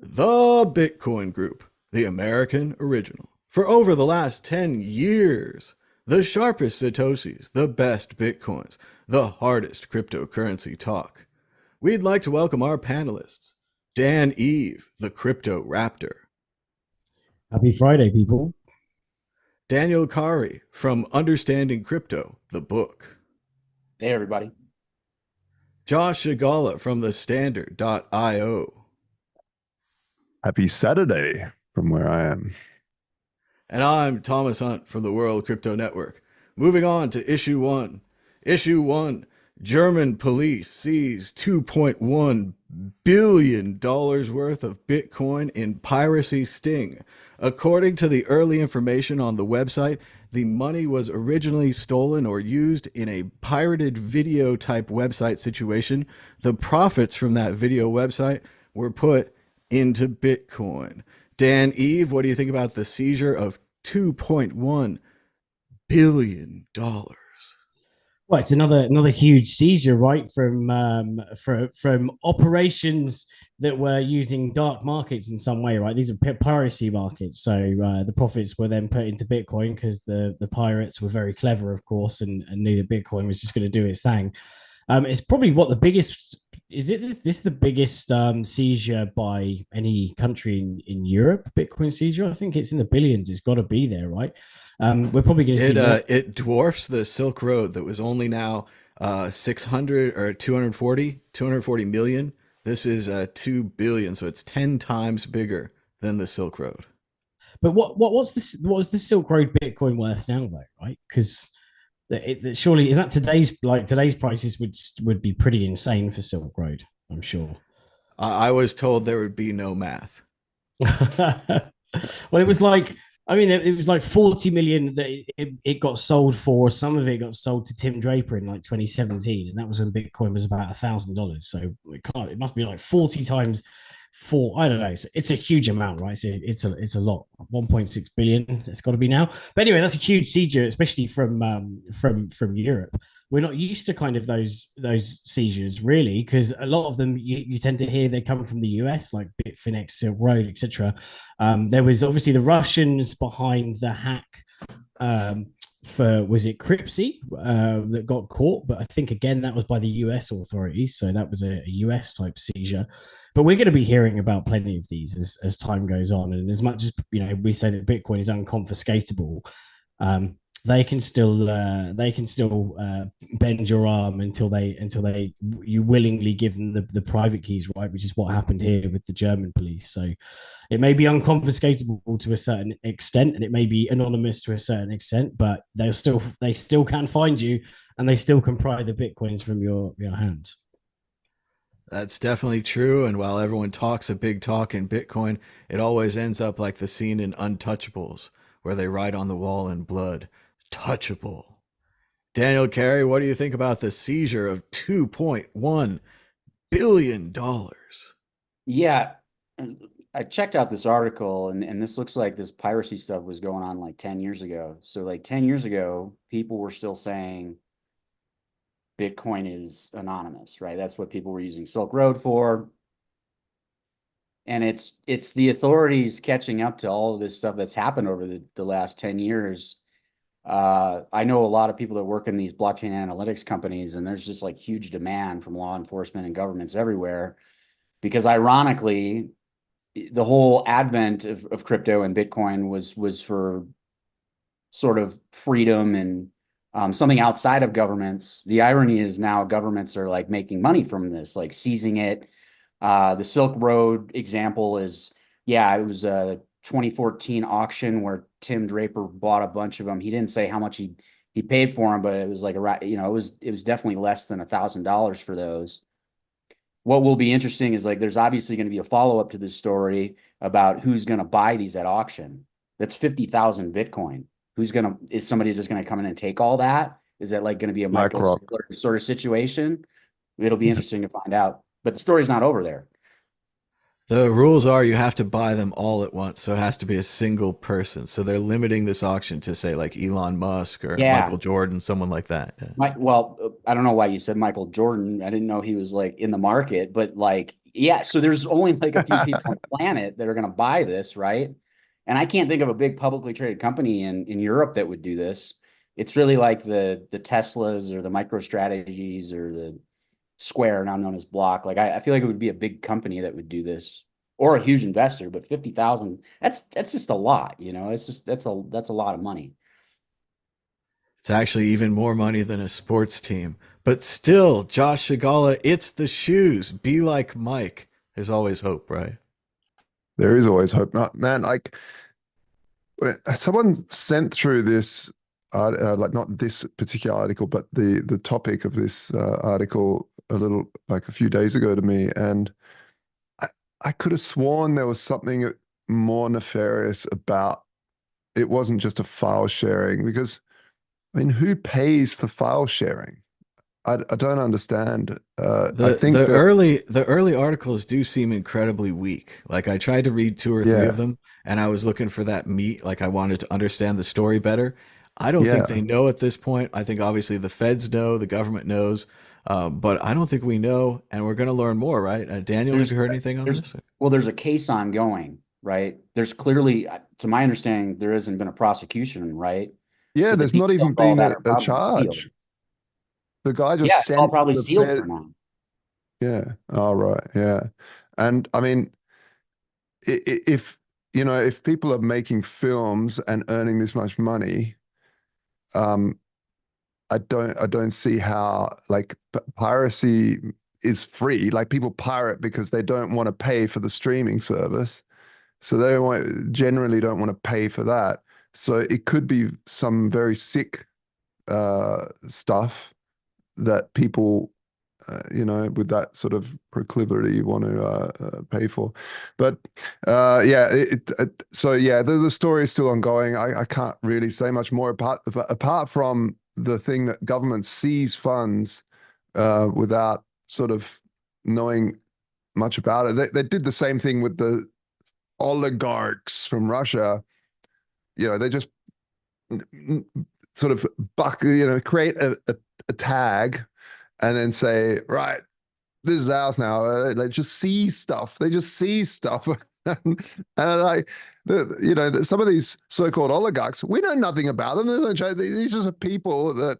The Bitcoin Group, the American original. For over the last 10 years, the sharpest Satoshis, the best Bitcoins, the hardest cryptocurrency talk. We'd like to welcome our panelists, Dan Eve, the Crypto Raptor, Happy Friday, people. Daniel Kari from Understanding Crypto, the book, Hey, everybody. Josh Shigala from the Standard.io, Happy Saturday from where I am. and I'm Thomas Hunt from the World Crypto Network. Moving on to issue one. Issue one, German police seize $2.1 billion worth of Bitcoin in piracy sting. According to the early information on the website, the money was originally stolen or used in a pirated video type website situation. The profits from that video website were put into Bitcoin. Dan Eve, what do you think about the seizure of $2.1 billion? Well, it's another huge seizure, right? From operations that were using dark markets in some way, right? These are piracy markets. So the profits were then put into Bitcoin because the pirates were very clever, of course, and knew that Bitcoin was just going to do its thing. It's probably what the biggest is it this the biggest seizure by any country in Europe, Bitcoin seizure? I think it's in the billions. It's got to be there, right? We're probably going to see more. It dwarfs the Silk Road that was only now 600 or 240 million. This is 2 billion, so it's 10 times bigger than the Silk Road. But what's this? What was the Silk Road Bitcoin worth now, though? Right? Because surely is that today's prices would be pretty insane for Silk Road. I'm sure. I was told there would be no math. Well, it was like, I mean, it was like 40 million that it got sold for. Some of it got sold to Tim Draper in like 2017, and that was when Bitcoin was about $1,000. So it must be like 40 times four. I don't know. It's a huge amount, right? It's a lot. 1.6 billion. It's got to be now. But anyway, that's a huge seizure, especially from Europe. We're not used to kind of those seizures really, because a lot of them you tend to hear they come from the US, like Bitfinex, Silk Road, etc. There was obviously the Russians behind the hack for, was it Cripsy that got caught, but I think again that was by the US authorities, so that was a US type seizure. But we're going to be hearing about plenty of these as time goes on, and as much as we say that Bitcoin is unconfiscatable, they can still bend your arm until you willingly give them the private keys, right? Which is what happened here with the German police. So it may be unconfiscatable to a certain extent, and it may be anonymous to a certain extent, but they still can find you, and they still can pry the Bitcoins from your hands. That's definitely true. And while everyone talks a big talk in Bitcoin, it always ends up like the scene in Untouchables, where they write on the wall in blood, touchable. Daniel Carey, what do you think about the seizure of $2.1 billion? Yeah, I checked out this article, and this looks like this piracy stuff was going on like 10 years ago. So like 10 years ago, people were still saying Bitcoin is anonymous, right? That's what people were using Silk Road for. And it's the authorities catching up to all of this stuff that's happened over the last 10 years. I know a lot of people that work in these blockchain analytics companies, and there's just like huge demand from law enforcement and governments everywhere, because ironically, the whole advent of crypto and Bitcoin was for sort of freedom and something outside of governments. The irony is now governments are like making money from this, like seizing it. The Silk Road example is, yeah, it was a 2014 auction where Tim Draper bought a bunch of them. He didn't say how much he paid for them, but it was like it was definitely less than $1,000 for those. What will be interesting is like there's obviously going to be a follow-up to this story about who's going to buy these at auction. That's 50,000 Bitcoin. Is somebody just going to come in and take all that? Is that like going to be a Michael Saylor sort of situation? It'll be interesting to find out. But the story's not over there. The rules are you have to buy them all at once, so it has to be a single person. So they're limiting this auction to say like Elon Musk or Michael Jordan, someone like that. Yeah. Well, I don't know why you said Michael Jordan. I didn't know he was like in the market, but like Yeah, so there's only like a few people on the planet that are going to buy this, right? And I can't think of a big publicly traded company in Europe that would do this. It's really like the Teslas or the MicroStrategies or the Square, now known as Block. Like I feel like it would be a big company that would do this, or a huge investor. But 50,000, that's just a lot, you know. It's just that's a lot of money. It's actually even more money than a sports team. But still, Josh Shigala, it's the shoes. Be like Mike. There's always hope, right? There is always hope. Man, like someone sent through this, like not this particular article, but the topic of this article a few days ago to me, and I, I could have sworn there was something more nefarious about it. Wasn't just a file sharing, because I mean, who pays for file sharing? I don't understand. I think The that early articles do seem incredibly weak. Like I tried to read two or three of them, and I was looking for that meat. Like I wanted to understand the story better. I don't think yeah. they know at this point. I think obviously the feds know, the government knows, but I don't think we know, and we're going to learn more, right? Daniel, have you heard anything on this? Well, there's a case ongoing, right? There's clearly, to my understanding, there hasn't been a prosecution, right? Yeah, So the there's not details even of all been that are a probably sealed. charge. The guy Yeah, just it's all sent probably the sealed fed. for now. Yeah. Oh, right. Yeah. And I mean, if if people are making films and earning this much money, um, I don't see how, like, piracy is free. Like, people pirate because they don't want to pay for the streaming service, so generally don't want to pay for that. So it could be some very sick stuff that people, with that sort of proclivity want to pay for. But yeah, so yeah, the story is still ongoing. I can't really say much more apart from the thing that government seize funds without sort of knowing much about it. They did the same thing with the oligarchs from Russia. They just sort of create a tag and then say, right, this is ours now. They just seize stuff. They just seize stuff. and like, some of these so-called oligarchs, we know nothing about them. These are people that,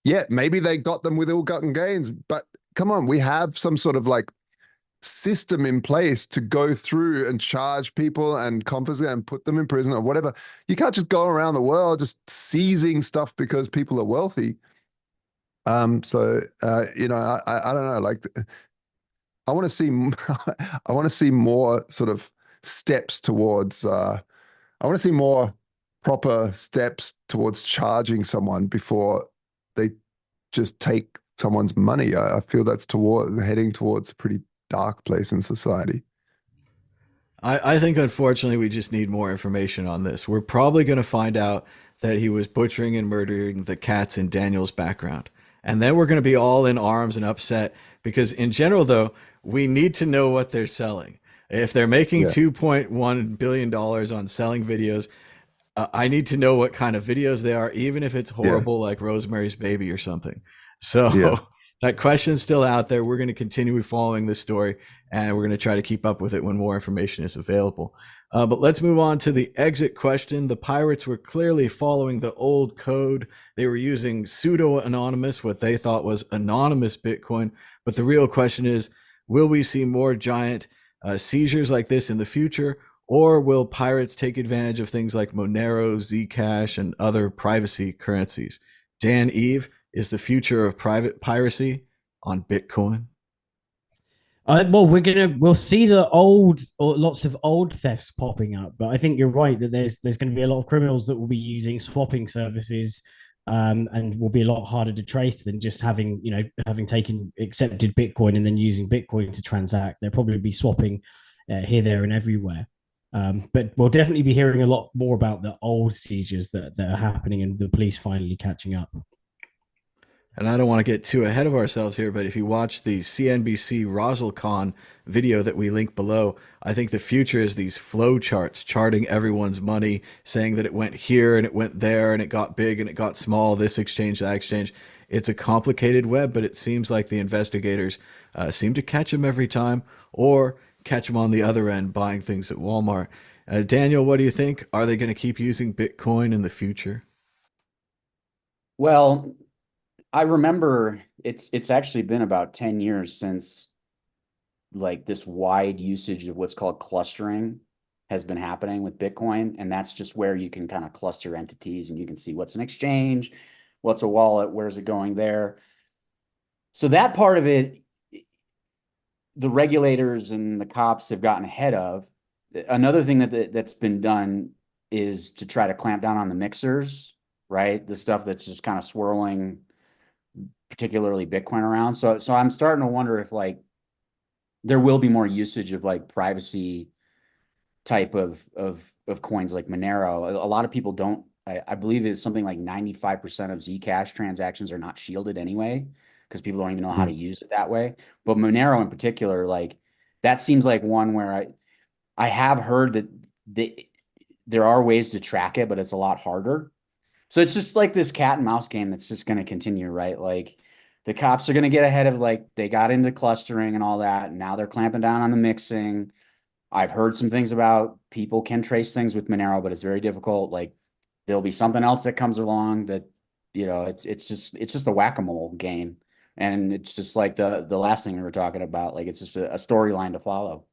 yeah, maybe they got them with ill-gotten gains, but come on, we have some sort of like system in place to go through and charge people and confiscate and put them in prison or whatever. You can't just go around the world just seizing stuff because people are wealthy. So I don't know, like I want to see I want to see more sort of steps towards I want to see more proper steps towards charging someone before they just take someone's money. I feel that's heading towards a pretty dark place in society. I think unfortunately we just need more information on this. We're probably going to find out that he was butchering and murdering the cats in Daniel's background. And then we're going to be all in arms and upset because in general, though, we need to know what they're selling. If they're making $2.1 billion on selling videos, I need to know what kind of videos they are, even if it's horrible, like Rosemary's Baby or something. So that question's still out there. We're going to continue following this story, and we're going to try to keep up with it when more information is available. But let's move on to the exit question. The pirates were clearly following the old code. They were using pseudo-anonymous, what they thought was anonymous Bitcoin. But the real question is, will we see more giant seizures like this in the future? Or will pirates take advantage of things like Monero, Zcash, and other privacy currencies? Dan, Eve, is the future of private piracy on Bitcoin? Well, we'll see lots of old thefts popping up, but I think you're right that there's going to be a lot of criminals that will be using swapping services, and will be a lot harder to trace than just having taken accepted Bitcoin and then using Bitcoin to transact. They'll probably be swapping here, there, and everywhere. But we'll definitely be hearing a lot more about the old seizures that are happening and the police finally catching up. And I don't want to get too ahead of ourselves here, but if you watch the CNBC Roselcon video that we link below, I think the future is these flow charts charting everyone's money, saying that it went here and it went there and it got big and it got small, this exchange, that exchange. It's a complicated web, but it seems like the investigators seem to catch him every time, or catch him on the other end buying things at Walmart. Daniel, what do you think? Are they going to keep using Bitcoin in the future? Well, I remember it's actually been about 10 years since like this wide usage of what's called clustering has been happening with Bitcoin. And that's just where you can kind of cluster entities and you can see what's an exchange, what's a wallet, where's it going there. So that part of it, the regulators and the cops have gotten ahead of. Another thing that's been done is to try to clamp down on the mixers, right? The stuff that's just kind of swirling, particularly Bitcoin around. So I'm starting to wonder if like there will be more usage of like privacy type of coins like Monero. A lot of people don't. I believe it's something like 95% of Zcash transactions are not shielded anyway because people don't even know how to use it that way. But Monero in particular, like that seems like one where I have heard that there are ways to track it, but it's a lot harder. So it's just like this cat and mouse game that's just going to continue, right? Like the cops are going to get ahead of like they got into clustering and all that. And now they're clamping down on the mixing. I've heard some things about people can trace things with Monero, but it's very difficult. Like there'll be something else that comes along that, you know, it's just a whack-a-mole game. And it's just like the last thing we were talking about. Like it's just a storyline to follow.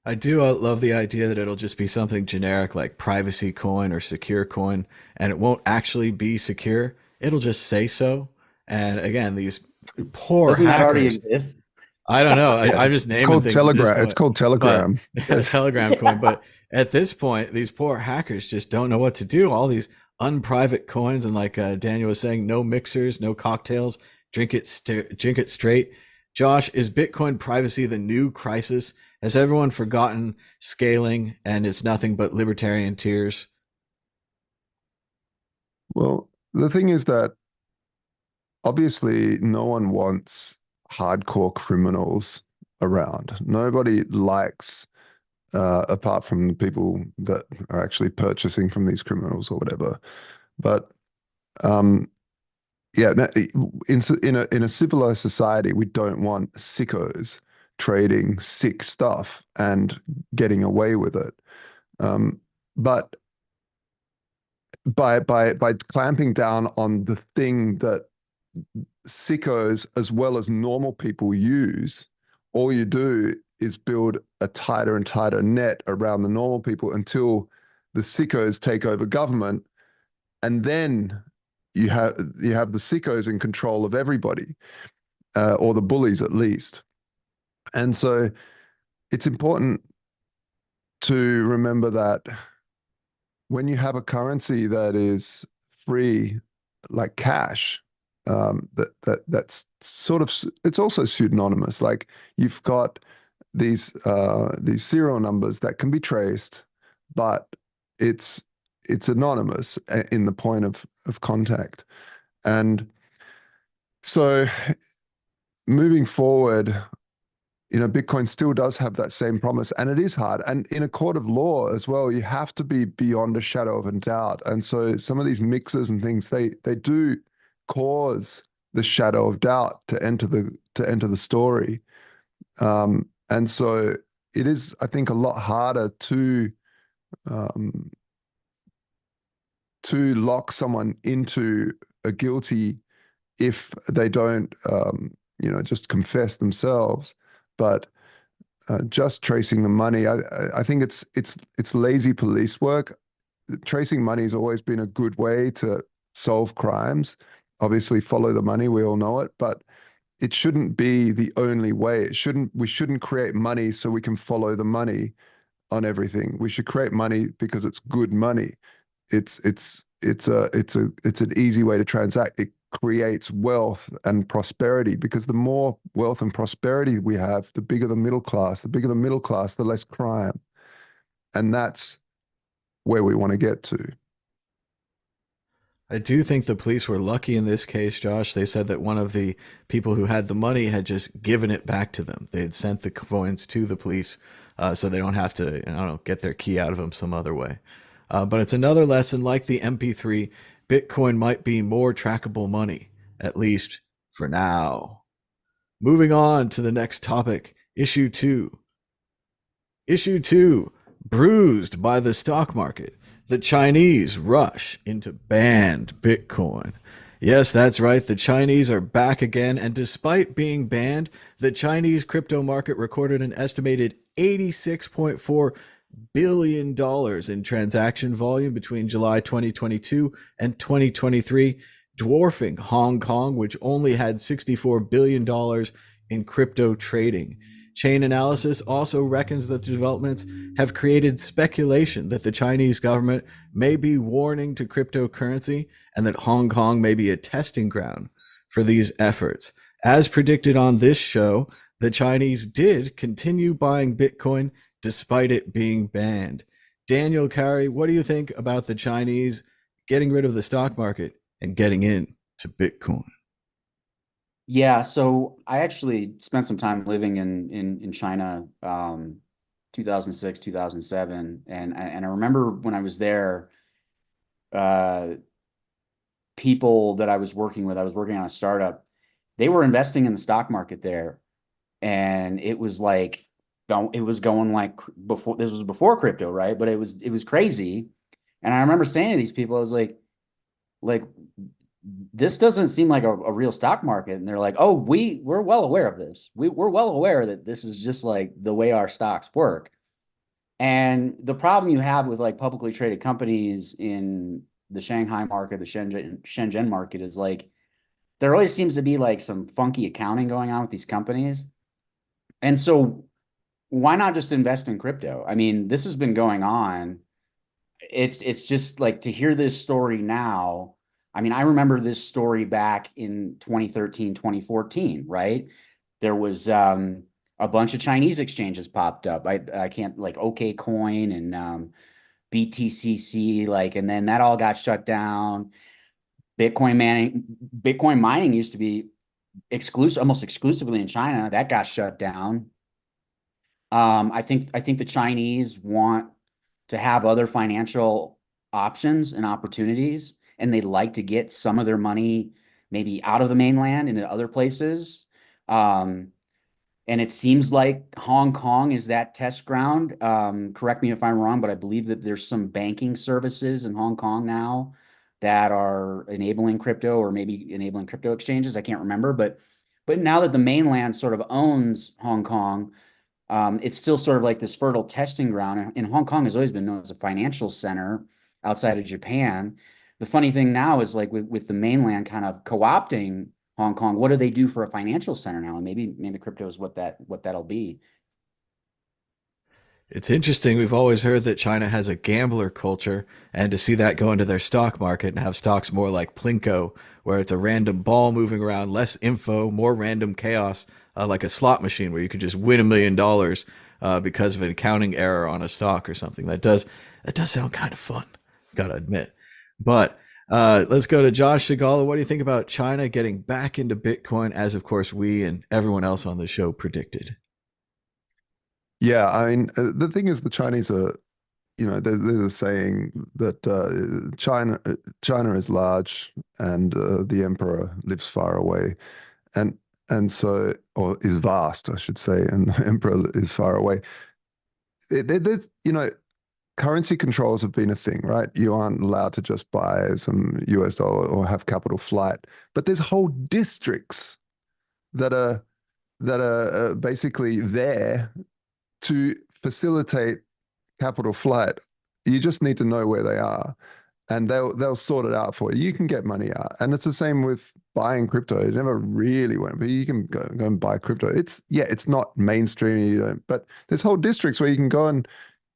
I do love the idea that it'll just be something generic like privacy coin or secure coin, and it won't actually be secure. It'll just say so. And again, these poor Doesn't that already hackers. exist? I don't know. Yeah. I'm just It's naming called things at this Telegram. It's point. called But Telegram. Telegram coin. But at this point, these poor hackers just don't know what to do. All these unprivate coins, and like Daniel was saying, no mixers, no cocktails. Drink it straight. Josh, is Bitcoin privacy the new crisis? Has everyone forgotten scaling and it's nothing but libertarian tears? Well, the thing is that obviously no one wants hardcore criminals around. Nobody likes, apart from the people that are actually purchasing from these criminals or whatever. But yeah, in a civilized society, we don't want sickos trading sick stuff and getting away with it. But by clamping down on the thing that sickos as well as normal people use, all you do is build a tighter and tighter net around the normal people until the sickos take over government, and then you have the sickos in control of everybody, or the bullies at least. And so it's important to remember that when you have a currency that is free, like cash, that's sort of, it's also pseudonymous. Like you've got these serial numbers that can be traced, but it's anonymous in the point of contact. And so moving forward, you know, Bitcoin still does have that same promise, and it is hard. And in a court of law as well, you have to be beyond a shadow of a doubt. And so some of these mixes and things, they do cause the shadow of doubt to enter the story. And so it is, I think, a lot harder to lock someone into a guilty if they don't, you know, just confess themselves. But just tracing the money, I think it's lazy police work. Tracing money has always been a good way to solve crimes. Obviously, follow the money, we all know it, but it shouldn't be the only way. We shouldn't create money so we can follow the money on everything. We should create money because it's good money. It's an easy way to transact. It creates wealth and prosperity, because the more wealth and prosperity we have, the bigger the middle class. The bigger the middle class, the less crime. And that's where we want to get to. I do think the police were lucky in this case, Josh. They said that one of the people who had the money had just given it back to them. They had sent the coins to the police, so they don't have to, I don't know, get their key out of them some other way. But it's another lesson like the MP3. Bitcoin might be more trackable money, at least for now. Moving on to the next topic, issue 2. Issue 2, bruised by the stock market. The Chinese rush into banned Bitcoin. Yes, that's right. The Chinese are back again. And despite being banned, the Chinese crypto market recorded an estimated $86.4 billion in transaction volume between July 2022 and 2023, dwarfing Hong Kong, which only had $64 billion in crypto trading. Chain analysis also reckons that the developments have created speculation that the Chinese government may be warning to cryptocurrency and that Hong Kong may be a testing ground for these efforts. As predicted on this show, the Chinese did continue buying Bitcoin despite it being banned. Daniel Carey, what do you think about the Chinese getting rid of the stock market and getting into Bitcoin? Yeah, so I actually spent some time living in China, 2006, 2007, and I remember when I was there, people that I was working with, I was working on a startup, they were investing in the stock market there, and it was like it was going like before, this was before crypto, right? But it was crazy, and I remember saying to these people, I was like this doesn't seem like a real stock market. And they're like, oh, we're well aware of this. We're well aware that this is just like the way our stocks work. And the problem you have with like publicly traded companies in the Shanghai market, the Shenzhen market, is like there always seems to be like some funky accounting going on with these companies. And so why not just invest in crypto? I mean, this has been going on. It's just like, to hear this story now, I mean, I remember this story back in 2013, 2014, right? There was a bunch of Chinese exchanges popped up. I can't, like OKCoin and BTCC, like, and then that all got shut down. Bitcoin mining used to be almost exclusively in China. That got shut down. I think the Chinese want to have other financial options and opportunities, and they'd like to get some of their money maybe out of the mainland into other places. And it seems like Hong Kong is that test ground. Correct me if I'm wrong, but I believe that there's some banking services in Hong Kong now that are enabling crypto, or maybe enabling crypto exchanges. I can't remember, but now that the mainland sort of owns Hong Kong, it's still sort of like this fertile testing ground. And Hong Kong has always been known as a financial center outside of Japan. The funny thing now is, like, with the mainland kind of co-opting Hong Kong, what do they do for a financial center now? And maybe crypto is what that'll be. It's interesting. We've always heard that China has a gambler culture, and to see that go into their stock market and have stocks more like Plinko, where it's a random ball moving around, less info, more random chaos, like a slot machine where you could just win $1 million because of an accounting error on a stock or something. That does sound kind of fun, gotta admit. But let's go to Josh Shigala. What do you think about China getting back into Bitcoin, as of course we and everyone else on the show predicted? Yeah, I mean, the thing is, the Chinese are, there's a saying that China is large and the emperor lives far away, and so, or is vast, I should say, and the emperor is far away. There's, currency controls have been a thing, right? You aren't allowed to just buy some US dollar or have capital flight, but there's whole districts that are basically there to facilitate capital flight. You just need to know where they are, and they'll sort it out for you. You can get money out, and it's the same with buying crypto. It never really went, but you can go and buy crypto. It's not mainstream, but there's whole districts where you can go and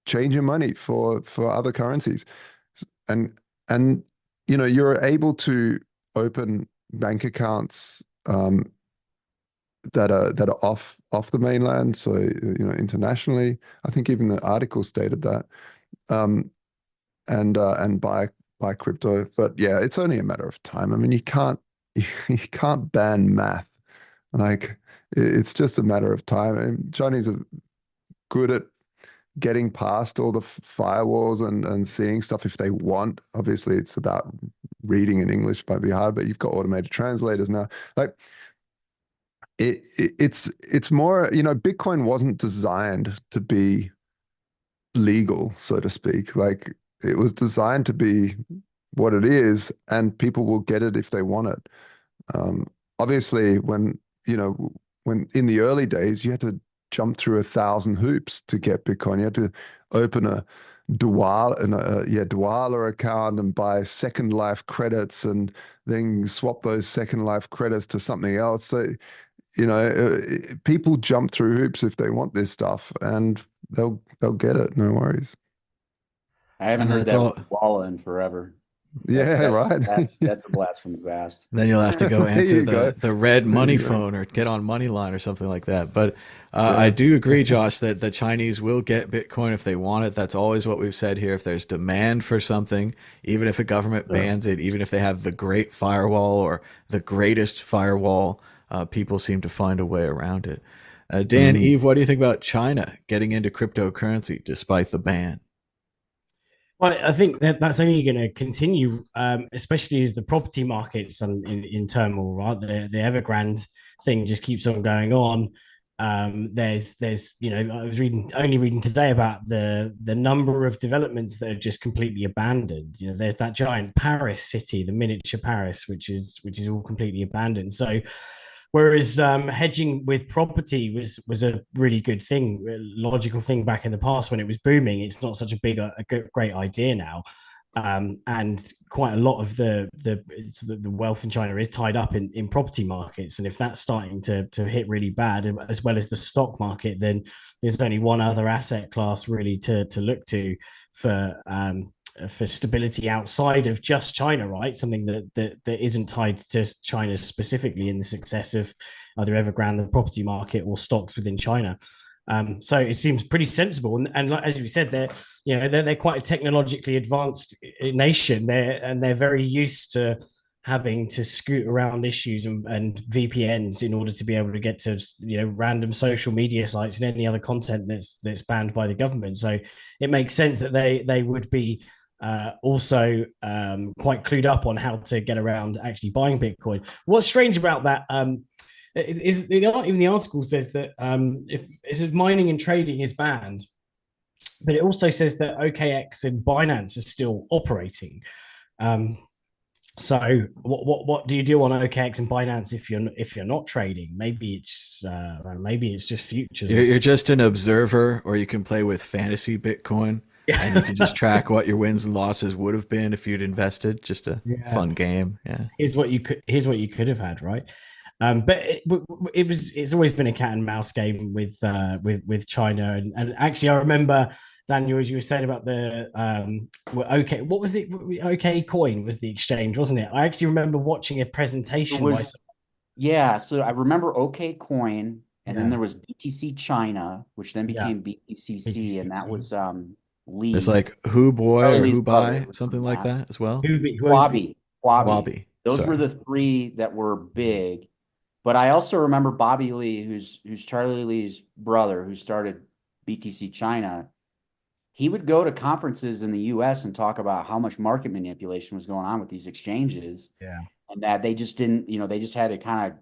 change your money for other currencies, and you're able to open bank accounts that are off the mainland, so internationally. I think even the article stated that, and buy crypto. But yeah, it's only a matter of time. I mean, you can't ban math. Like, it's just a matter of time. And Chinese are good at getting past all the firewalls and seeing stuff if they want. Obviously, it's about reading in English might be hard, but you've got automated translators now. Like it's more, you know, Bitcoin wasn't designed to be legal, so to speak. Like it was designed to be what it is, and people will get it if they want it. Obviously, when in the early days, you had to jump through 1,000 hoops to get Bitcoin. You had to open a Dwala account and buy Second Life credits, and then swap those Second Life credits to something else. So, people jump through hoops if they want this stuff, and they'll get it. No worries. I haven't And heard that's that all. Walla in forever. Yeah, right. That's a blast from the past. Then you'll have to go There answer you go. the red There money you go. phone or get on Moneyline or something like that. But Yeah. I do agree, Josh, that the Chinese will get Bitcoin if they want it. That's always what we've said here. If there's demand for something, even if a government Yeah. bans it, even if they have the great firewall or the greatest firewall, people seem to find a way around it. Dan, Eve, what do you think about China getting into cryptocurrency despite the ban? Well, I think that's only going to continue, especially as the property market's in turmoil, right? The Evergrande thing just keeps on going on. There's I was only reading today about the number of developments that are just completely abandoned. There's that giant Paris city, the miniature Paris, which is all completely abandoned. So whereas hedging with property was a really good thing, a logical thing back in the past when it was booming. It's not such a great idea now, and quite a lot of the wealth in China is tied up in property markets. And if that's starting to hit really bad, as well as the stock market, then there's only one other asset class really to look to for stability outside of just China, right? Something that isn't tied to China specifically in the success of either Evergrande, the property market, or stocks within China. So it seems pretty sensible, and as we said, they're quite a technologically advanced nation. They're very used to having to scoot around issues and VPNs in order to be able to get to random social media sites and any other content that's banned by the government. So it makes sense that they would be also quite clued up on how to get around actually buying Bitcoin. What's strange about that is even the article says that if it says mining and trading is banned, but it also says that OKX and Binance are still operating. So what do you do on OKX and Binance if you're not trading? Maybe it's just futures. You're just an observer, or you can play with fantasy Bitcoin. And you can just track what your wins and losses would have been if you'd invested. Just a fun game. Yeah. Here's what you could have had, right? But it's always been a cat and mouse game with China, and actually I remember, Daniel, as you were saying about the what was it? OK Coin was the exchange, wasn't it? I actually remember watching a presentation. So I remember OK Coin, and then there was BTC China, which then became BTCC, and that was Lee. It's like Who Boy or Who Buy, something like that as well. Wabi. Those were the three that were big. But I also remember Bobby Lee, who's Charlie Lee's brother, who started BTC China. He would go to conferences in the US and talk about how much market manipulation was going on with these exchanges. Yeah. And that they just didn't, they just had to kind of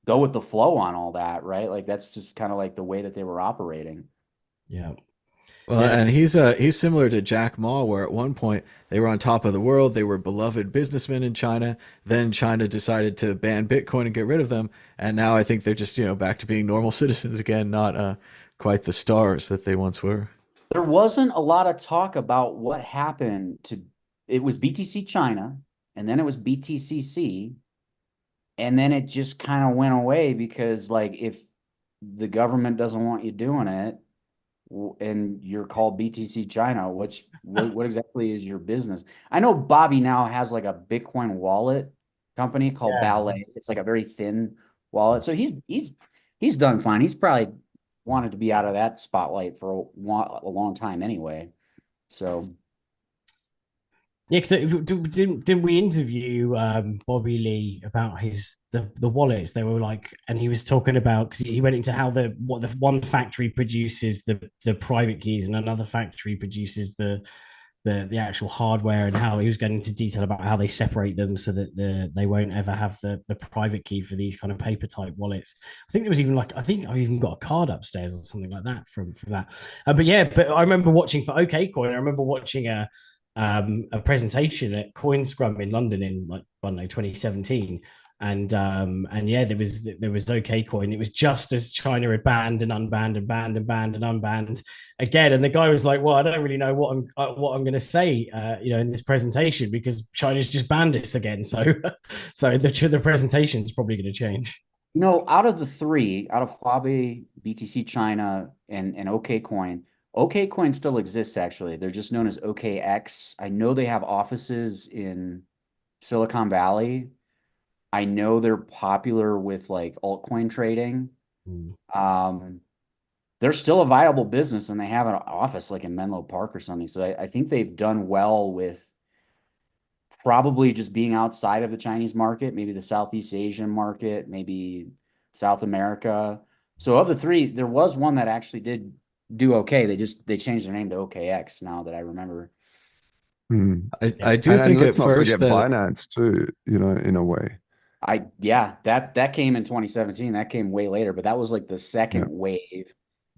go with the flow on all that, right? Like that's just kind of like the way that they were operating. Yeah. Well, and he's similar to Jack Ma, where at one point they were on top of the world. They were beloved businessmen in China. Then China decided to ban Bitcoin and get rid of them. And now I think they're just, back to being normal citizens again, not quite the stars that they once were. There wasn't a lot of talk about what happened to, it was BTC China, and then it was BTCC. And then it just kind of went away because like, if the government doesn't want you doing it, and you're called BTC China, what exactly is your business? I know Bobby now has like a Bitcoin wallet company called Ballet. It's like a very thin wallet. So he's done fine. He's probably wanted to be out of that spotlight for a long time anyway. So Yeah, because didn't we interview Bobby Lee about the wallets? They were like, and he was talking about, because he went into how the one factory produces the private keys and another factory produces the actual hardware, and how he was going into detail about how they separate them so that they won't ever have the private key for these kind of paper type wallets. I think there was even like, I think I've even got a card upstairs or something like that from that. But yeah, but I remember watching for OKCoin. I remember watching a presentation at Coin Scrum in London in like, I don't know, 2017. And yeah, there was OKCoin. It was just as China had banned and unbanned and banned and banned and unbanned again. And the guy was like, "Well, I don't really know what I'm going to say, in this presentation, because China's just banned us again." So, so the presentation is probably going to change. Out of the three, out of Huobi, BTC China, and OKCoin, OKCoin still exists actually. They're just known as OKX. I know they have offices in Silicon Valley. I know they're popular with like altcoin trading. Mm. They're still a viable business and they have an office like in Menlo Park or something. So I think they've done well with probably just being outside of the Chinese market, maybe the Southeast Asian market, maybe South America. So of the three, there was one that actually did do okay. They changed their name to OKX now that I remember. Hmm. I do And think let's at not first forget that Binance too, in a way. That came in 2017. That came way later, but that was like the second Yeah. wave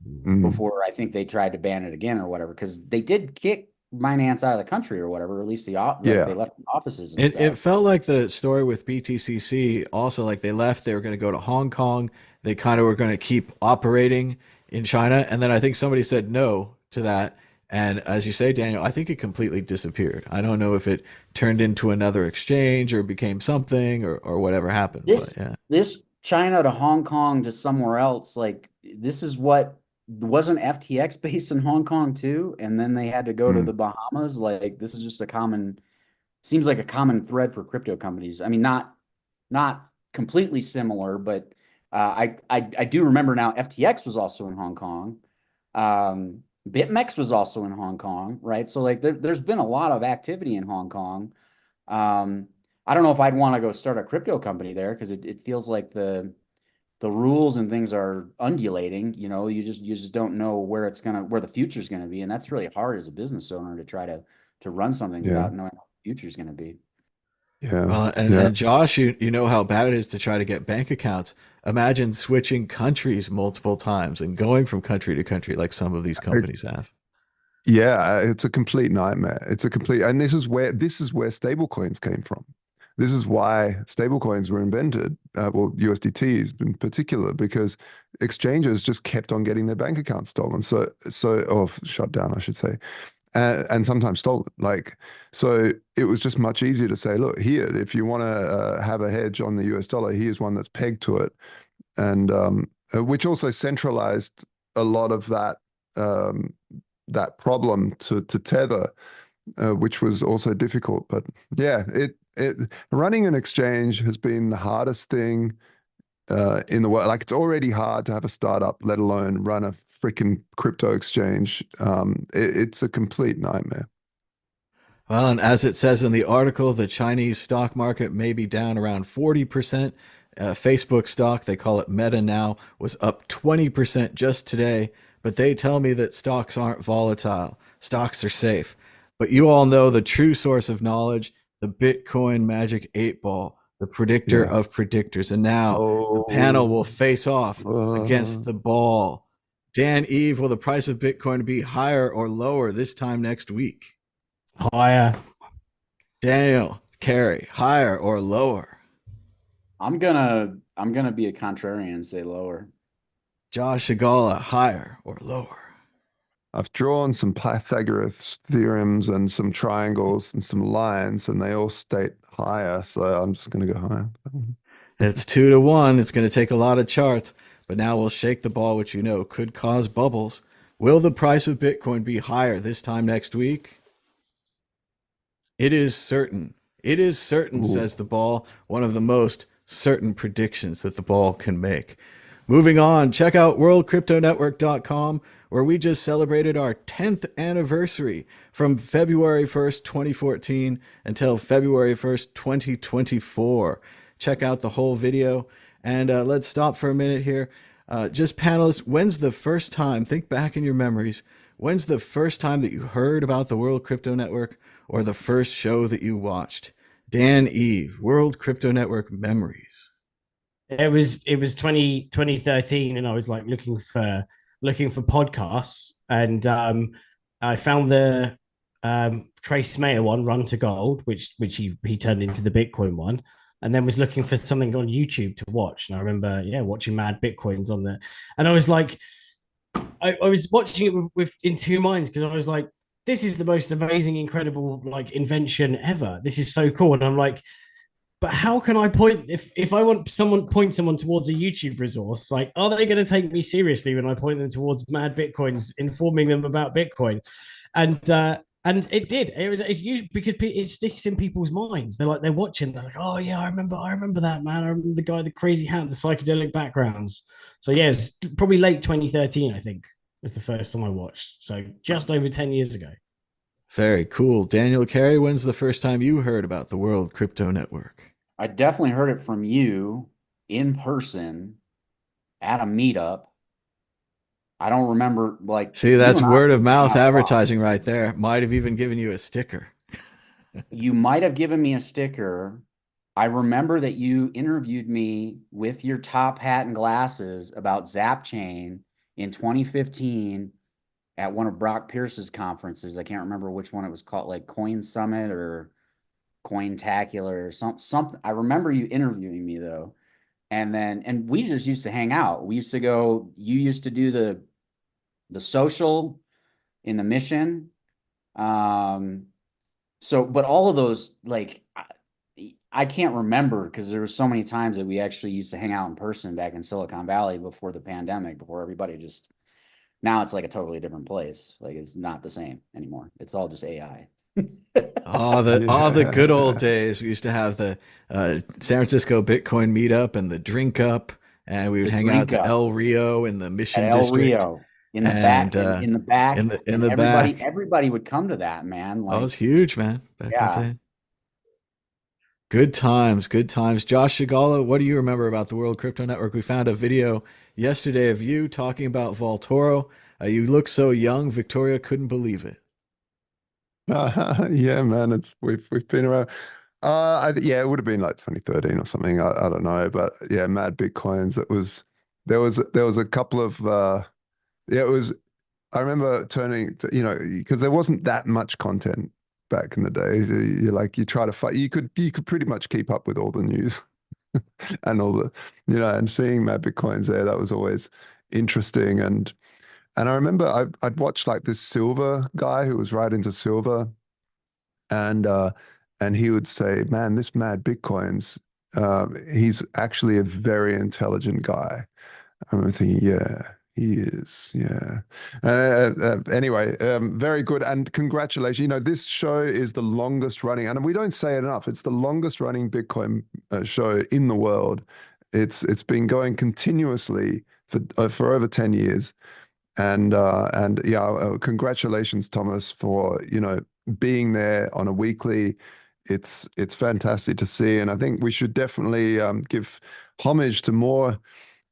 Mm. before I think they tried to ban it again or whatever, because they did kick Binance out of the country or whatever, or at least like they Yeah. left offices and it stuff. felt like the story with BTCC also, like they left, they were going to go to Hong Kong. They kind of were going to keep operating in China. And then I think somebody said no to that. And as you say, Daniel, I think it completely disappeared. I don't know if it turned into another exchange or became something or whatever happened. This But yeah. this China to Hong Kong to somewhere else, like this is what wasn't FTX based in Hong Kong too, and then they had to go to Mm. the Bahamas. Like this is just seems like a common thread for crypto companies. I mean, not completely similar, but I do remember now FTX was also in Hong Kong. BitMEX was also in Hong Kong, right? So like there's been a lot of activity in Hong Kong. Um, I don't know if I'd want to go start a crypto company there because it feels like the rules and things are undulating. You just don't know where the future is gonna be, and that's really hard as a business owner to try to run something Yeah. without knowing what the future is gonna be. Yeah. Well, Yeah. and Josh, you know how bad it is to try to get bank accounts. Imagine switching countries multiple times and going from country to country like some of these companies have. Yeah, it's a complete nightmare. And this is where stablecoins came from. This is why stablecoins were invented. Well, USDTs in particular, because exchanges just kept on getting their bank accounts stolen. Or shut down, I should say, and sometimes stolen. So it was just much easier to say, look, here, if you want to have a hedge on the US dollar, here's one that's pegged to it, and which also centralized a lot of that problem to tether, which was also difficult. But yeah, it running an exchange has been the hardest thing in the world. Like it's already hard to have a startup, let alone run a freaking crypto exchange. It's a complete nightmare. Well, and as it says in the article, the Chinese stock market may be down around 40%. Facebook stock, they call it Meta now, was up 20% just today. But they tell me that stocks aren't volatile. Stocks are safe. But you all know the true source of knowledge, the Bitcoin Magic 8 Ball, the predictor Yeah. of predictors. And now the panel will Oh, face off against the ball. Dan, Eve, will the price of Bitcoin be higher or lower this time next week? Higher. Daniel, Carey, higher or lower? I'm gonna be a contrarian and say lower. Josh Agala, higher or lower? I've drawn some Pythagoras theorems and some triangles and some lines, and they all state higher. So I'm just going to go higher. It's 2-1. It's going to take a lot of charts, but now we'll shake the ball, which you know could cause bubbles. Will the price of Bitcoin be higher this time next week? It is certain. It is certain, Ooh. says the ball. One of the most certain predictions that the ball can make. Moving on, check out worldcryptonetwork.com, where we just celebrated our 10th anniversary from February 1st, 2014 until February 1st, 2024. Check out the whole video. And let's stop for a minute here. Just panelists, when's the first time, think back in your memories, when's the first time that you heard about the World Crypto Network or the first show that you watched? Dan Eve, World Crypto Network memories. It was 2013, and I was like looking for podcasts, and I found the Trace Mayer one, Run to Gold, which he turned into the Bitcoin one, and then was looking for something on YouTube to watch. And I remember, watching Mad Bitcoins on there, and I was like, I was watching it with in two minds, because I was like, this is the most amazing, incredible like invention ever. This is so cool, and I'm like, but how can I point if I want point someone towards a YouTube resource? Like, are they going to take me seriously when I point them towards Mad Bitcoins, informing them about Bitcoin? And it did. It's used because it sticks in people's minds. They're watching. They're like, oh yeah, I remember that, man. I remember the guy, the crazy hat, the psychedelic backgrounds. So yeah, it's probably late 2013. I think was the first time I watched. So just over 10 years ago. Very cool. Daniel Carey, when's the first time you heard about the World Crypto Network? I definitely heard it from you in person at a meetup. I don't remember, like. See, that's word of mouth advertising right there. Might have even given you a sticker. You might have given me a sticker. I remember that you interviewed me with your top hat and glasses about Zapchain in 2015 at one of Brock Pierce's conferences. I can't remember which one it was called, like Coin Summit or Cointacular or something. I remember you interviewing me though. And we just used to hang out. We used to go, you used to do the social in the Mission. So, but all of those, like, I can't remember because there were so many times that we actually used to hang out in person back in Silicon Valley before the pandemic, before everybody just, now it's like a totally different place. Like, it's not the same anymore. It's all just AI. All the good old days. We used to have the San Francisco Bitcoin meetup and the drink up, and we would hang out at the El Rio in the Mission District. In the back. Everybody would come to that, man. Like, it was huge, man. Back that day. Good times. Josh Shigala, what do you remember about the World Crypto Network? We found a video yesterday of you talking about Vaultoro. You look so young. Victoria couldn't believe it. Yeah, man, we've been around. It would have been like 2013 or something. I don't know, but yeah, Mad Bitcoins. There was a couple of it was. I remember turning to, because there wasn't that much content back in the day. You try to fight. You could pretty much keep up with all the news and all the and seeing Mad Bitcoins there. That was always interesting. And I remember I'd watched like this silver guy who was right into silver, and he would say, "Man, this Mad Bitcoins, he's actually a very intelligent guy." I remember thinking, "Yeah, he is." Yeah. Anyway, very good, and congratulations. This show is the longest running, and we don't say it enough. It's the longest running Bitcoin show in the world. It's been going continuously for over 10 years. And congratulations, Thomas, for being there on a weekly. It's fantastic to see, and I think we should definitely give homage to more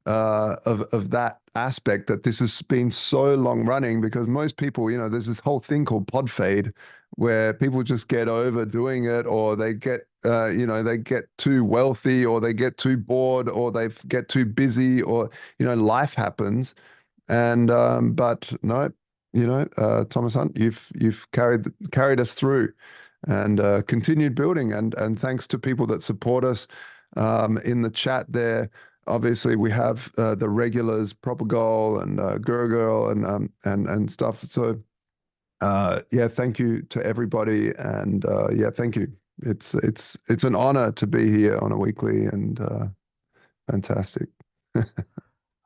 of that aspect, that this has been so long running, because most people, there's this whole thing called pod fade, where people just get over doing it, or they get they get too wealthy, or they get too bored, or they get too busy, or life happens. And but no, Thomas Hunt, you've carried us through, and continued building, and thanks to people that support us in the chat there. Obviously, we have the regulars, Proper Goal and Gurgirl and stuff. So thank you to everybody, and thank you. It's an honor to be here on a weekly, and fantastic.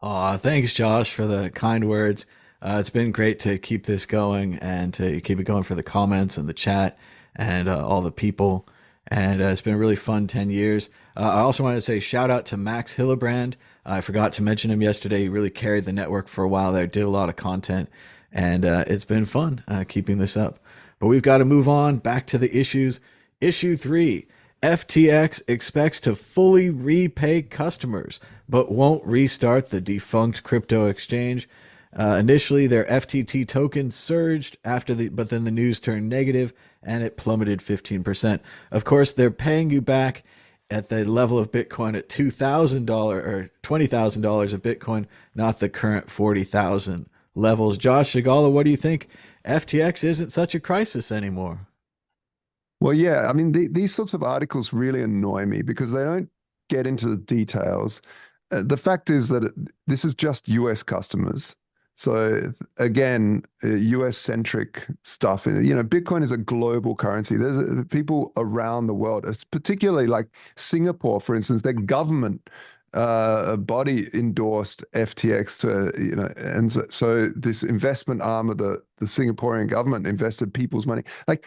Aw, thanks, Josh, for the kind words. It's been great to keep this going and to keep it going for the comments and the chat and all the people. And it's been a really fun 10 years. I also wanted to say shout out to Max Hillebrand. I forgot to mention him yesterday. He really carried the network for a while there, did a lot of content, and it's been fun keeping this up. But we've got to move on back to the issues. Issue 3, FTX expects to fully repay customers, but won't restart the defunct crypto exchange. Initially, their FTT token surged but then the news turned negative and it plummeted 15%. Of course, they're paying you back at the level of Bitcoin at $2,000 or $20,000 a Bitcoin, not the current 40,000 levels. Josh Shigala, what do you think? FTX isn't such a crisis anymore. Well, yeah, I mean, these sorts of articles really annoy me because they don't get into the details. The fact is that this is just US customers. So again, US centric stuff. Bitcoin is a global currency. There's people around the world, particularly like Singapore, for instance, their government body endorsed FTX to, and so this investment arm of the Singaporean government invested people's money. Like,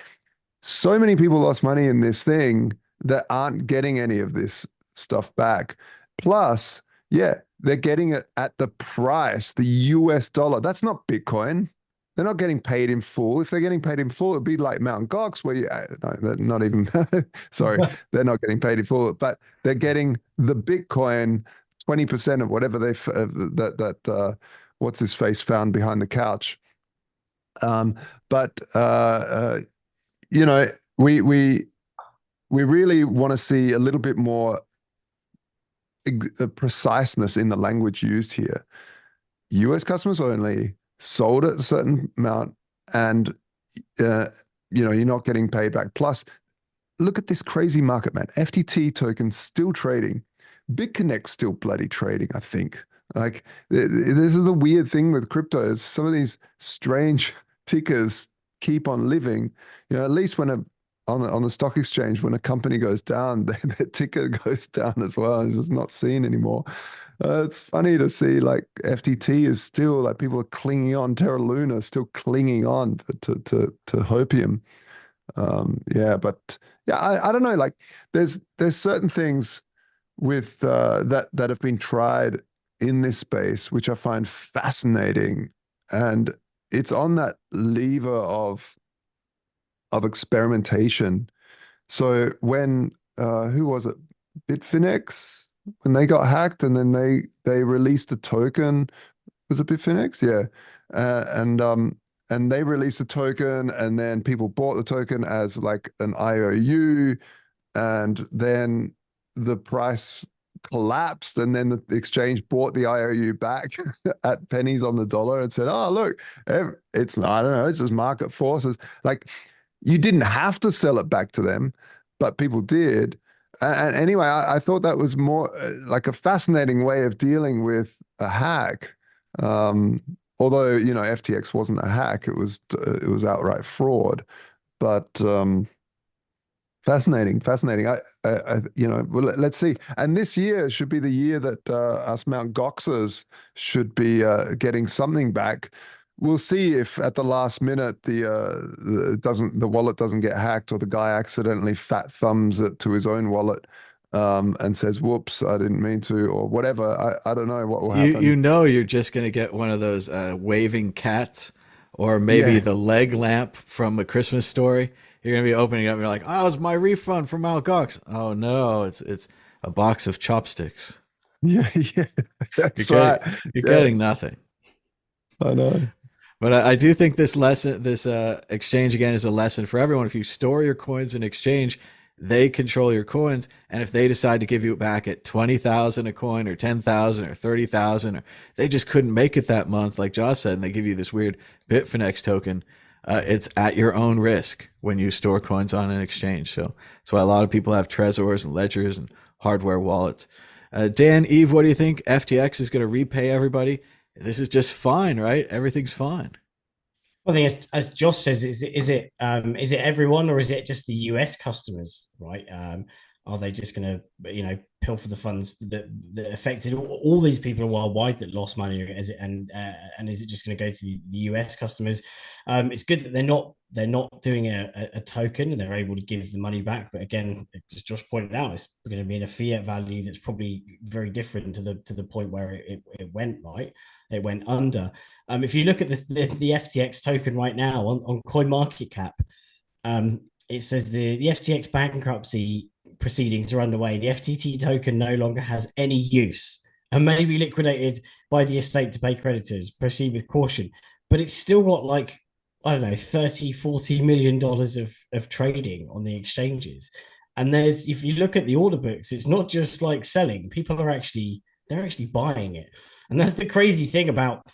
so many people lost money in this thing that aren't getting any of this stuff back. Plus, yeah, they're getting it at the price, the US dollar. That's not Bitcoin. They're not getting paid in full. If they're getting paid in full, it'd be like Mt. Gox, where no, they're not even, sorry, they're not getting paid in full, but they're getting the Bitcoin 20% of whatever what's his face found behind the couch. We really want to see a little bit more preciseness in the language used here. US customers only, sold at a certain amount, and you're not getting paid back. Plus, look at this crazy market, man. FTT token still trading. BitConnect still bloody trading, I think. Like, this is the weird thing with cryptos. Some of these strange tickers keep on living. At least when on the stock exchange, when a company goes down, their ticker goes down as well. It's just not seen anymore. It's funny to see like FTT is still like people are clinging on. Terra Luna still clinging on to Hopium. But I don't know. Like there's certain things with that have been tried in this space which I find fascinating, and it's on that lever of experimentation. So when who was it? Bitfinex, when they got hacked and then they released a token. Was it Bitfinex? Yeah. And they released a token, and then people bought the token as like an IOU, and then the price collapsed, and then the exchange bought the IOU back at pennies on the dollar and said, oh, look, it's I don't know, it's just market forces. Like, you didn't have to sell it back to them, but people did. And anyway, I thought that was more like a fascinating way of dealing with a hack. Although, FTX wasn't a hack, it was outright fraud. But fascinating. Well, let's see. And this year should be the year that us Mt. Goxers should be getting something back. We'll see if at the last minute the wallet doesn't get hacked, or the guy accidentally fat thumbs it to his own wallet and says, "Whoops, I didn't mean to," or whatever. I don't know what will happen. You're just gonna get one of those waving cats, or maybe the leg lamp from A Christmas Story. You're gonna be opening up and you're like, "Oh, it's my refund from Mt. Gox." Oh no, it's a box of chopsticks. Yeah, that's right. You're getting nothing. I know. But I do think this exchange again is a lesson for everyone. If you store your coins in exchange, they control your coins, and if they decide to give you it back at 20,000 a coin, or 10,000, or 30,000, or they just couldn't make it that month, like Josh said, and they give you this weird Bitfinex token, it's at your own risk when you store coins on an exchange. So that's why a lot of people have Trezors and ledgers and hardware wallets. Dan, Eve, what do you think? FTX is going to repay everybody? This is just fine, right? Everything's fine. I think, as Josh says, is it everyone, or is it just the US customers, right? Are they just going to, pilfer the funds that affected all these people worldwide that lost money, and is it just going to go to the US customers? It's good that they're not doing a token and they're able to give the money back. But again, as Josh pointed out, it's going to be in a fiat value that's probably very different to the point where it went, right. It went under. If you look at the FTX token right now on CoinMarketCap, it says the FTX bankruptcy proceedings are underway. The FTT token no longer has any use and may be liquidated by the estate to pay creditors. Proceed with caution. But it's still got like, I don't know, 30-40 million dollars of trading on the exchanges. And if you look at the order books, it's not just like selling. People are they're actually buying it. And that's the crazy thing about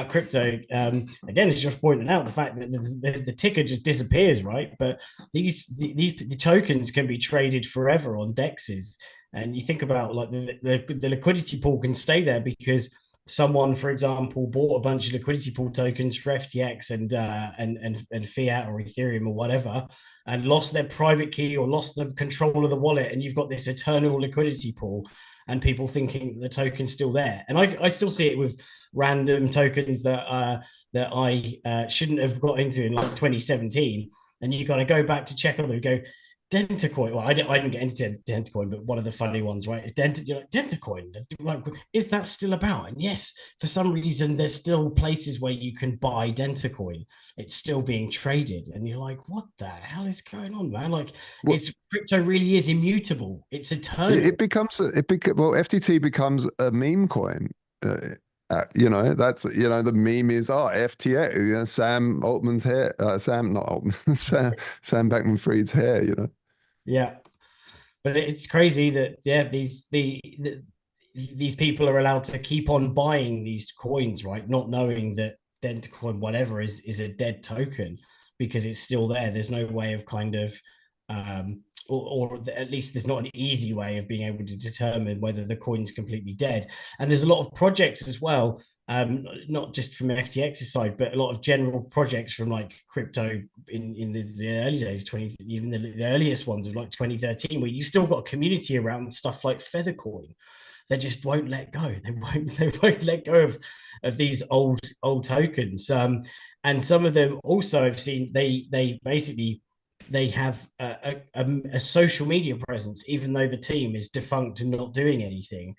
crypto. Again, as Josh pointed out, the fact that the ticker just disappears, right? But the tokens can be traded forever on dexes. And you think about like the liquidity pool can stay there because someone, for example, bought a bunch of liquidity pool tokens for FTX and fiat or Ethereum or whatever, and lost their private key or lost the control of the wallet, and you've got this eternal liquidity pool, and people thinking the token's still there. And I still see it with random tokens that I shouldn't have got into in like 2017, and you kind of go back to check on them and go, Dentacoin. Well, I didn't get into Dentacoin, but one of the funny ones, right? Is Dentacoin. Like, is that still about? And yes, for some reason, there's still places where you can buy Dentacoin. It's still being traded, and you're like, what the hell is going on, man? Like, crypto really is immutable. It's eternal. Well, FTT becomes a meme coin. That's the meme is FTX, Sam Altman's hair, not Altman, Sam Bankman-Fried's hair, Yeah, but it's crazy that these people are allowed to keep on buying these coins, right? Not knowing that Dentacoin, whatever, is a dead token because it's still there. There's no way of kind of or at least there's not an easy way of being able to determine whether the coin's completely dead. And there's a lot of projects as well, not just from FTX's side, but a lot of general projects from like crypto in the early days, even the earliest ones of like 2013, where you still got a community around stuff like Feathercoin. They just won't let go. They won't let go of these old tokens. And some of them also I've seen they basically have a social media presence, even though the team is defunct and not doing anything,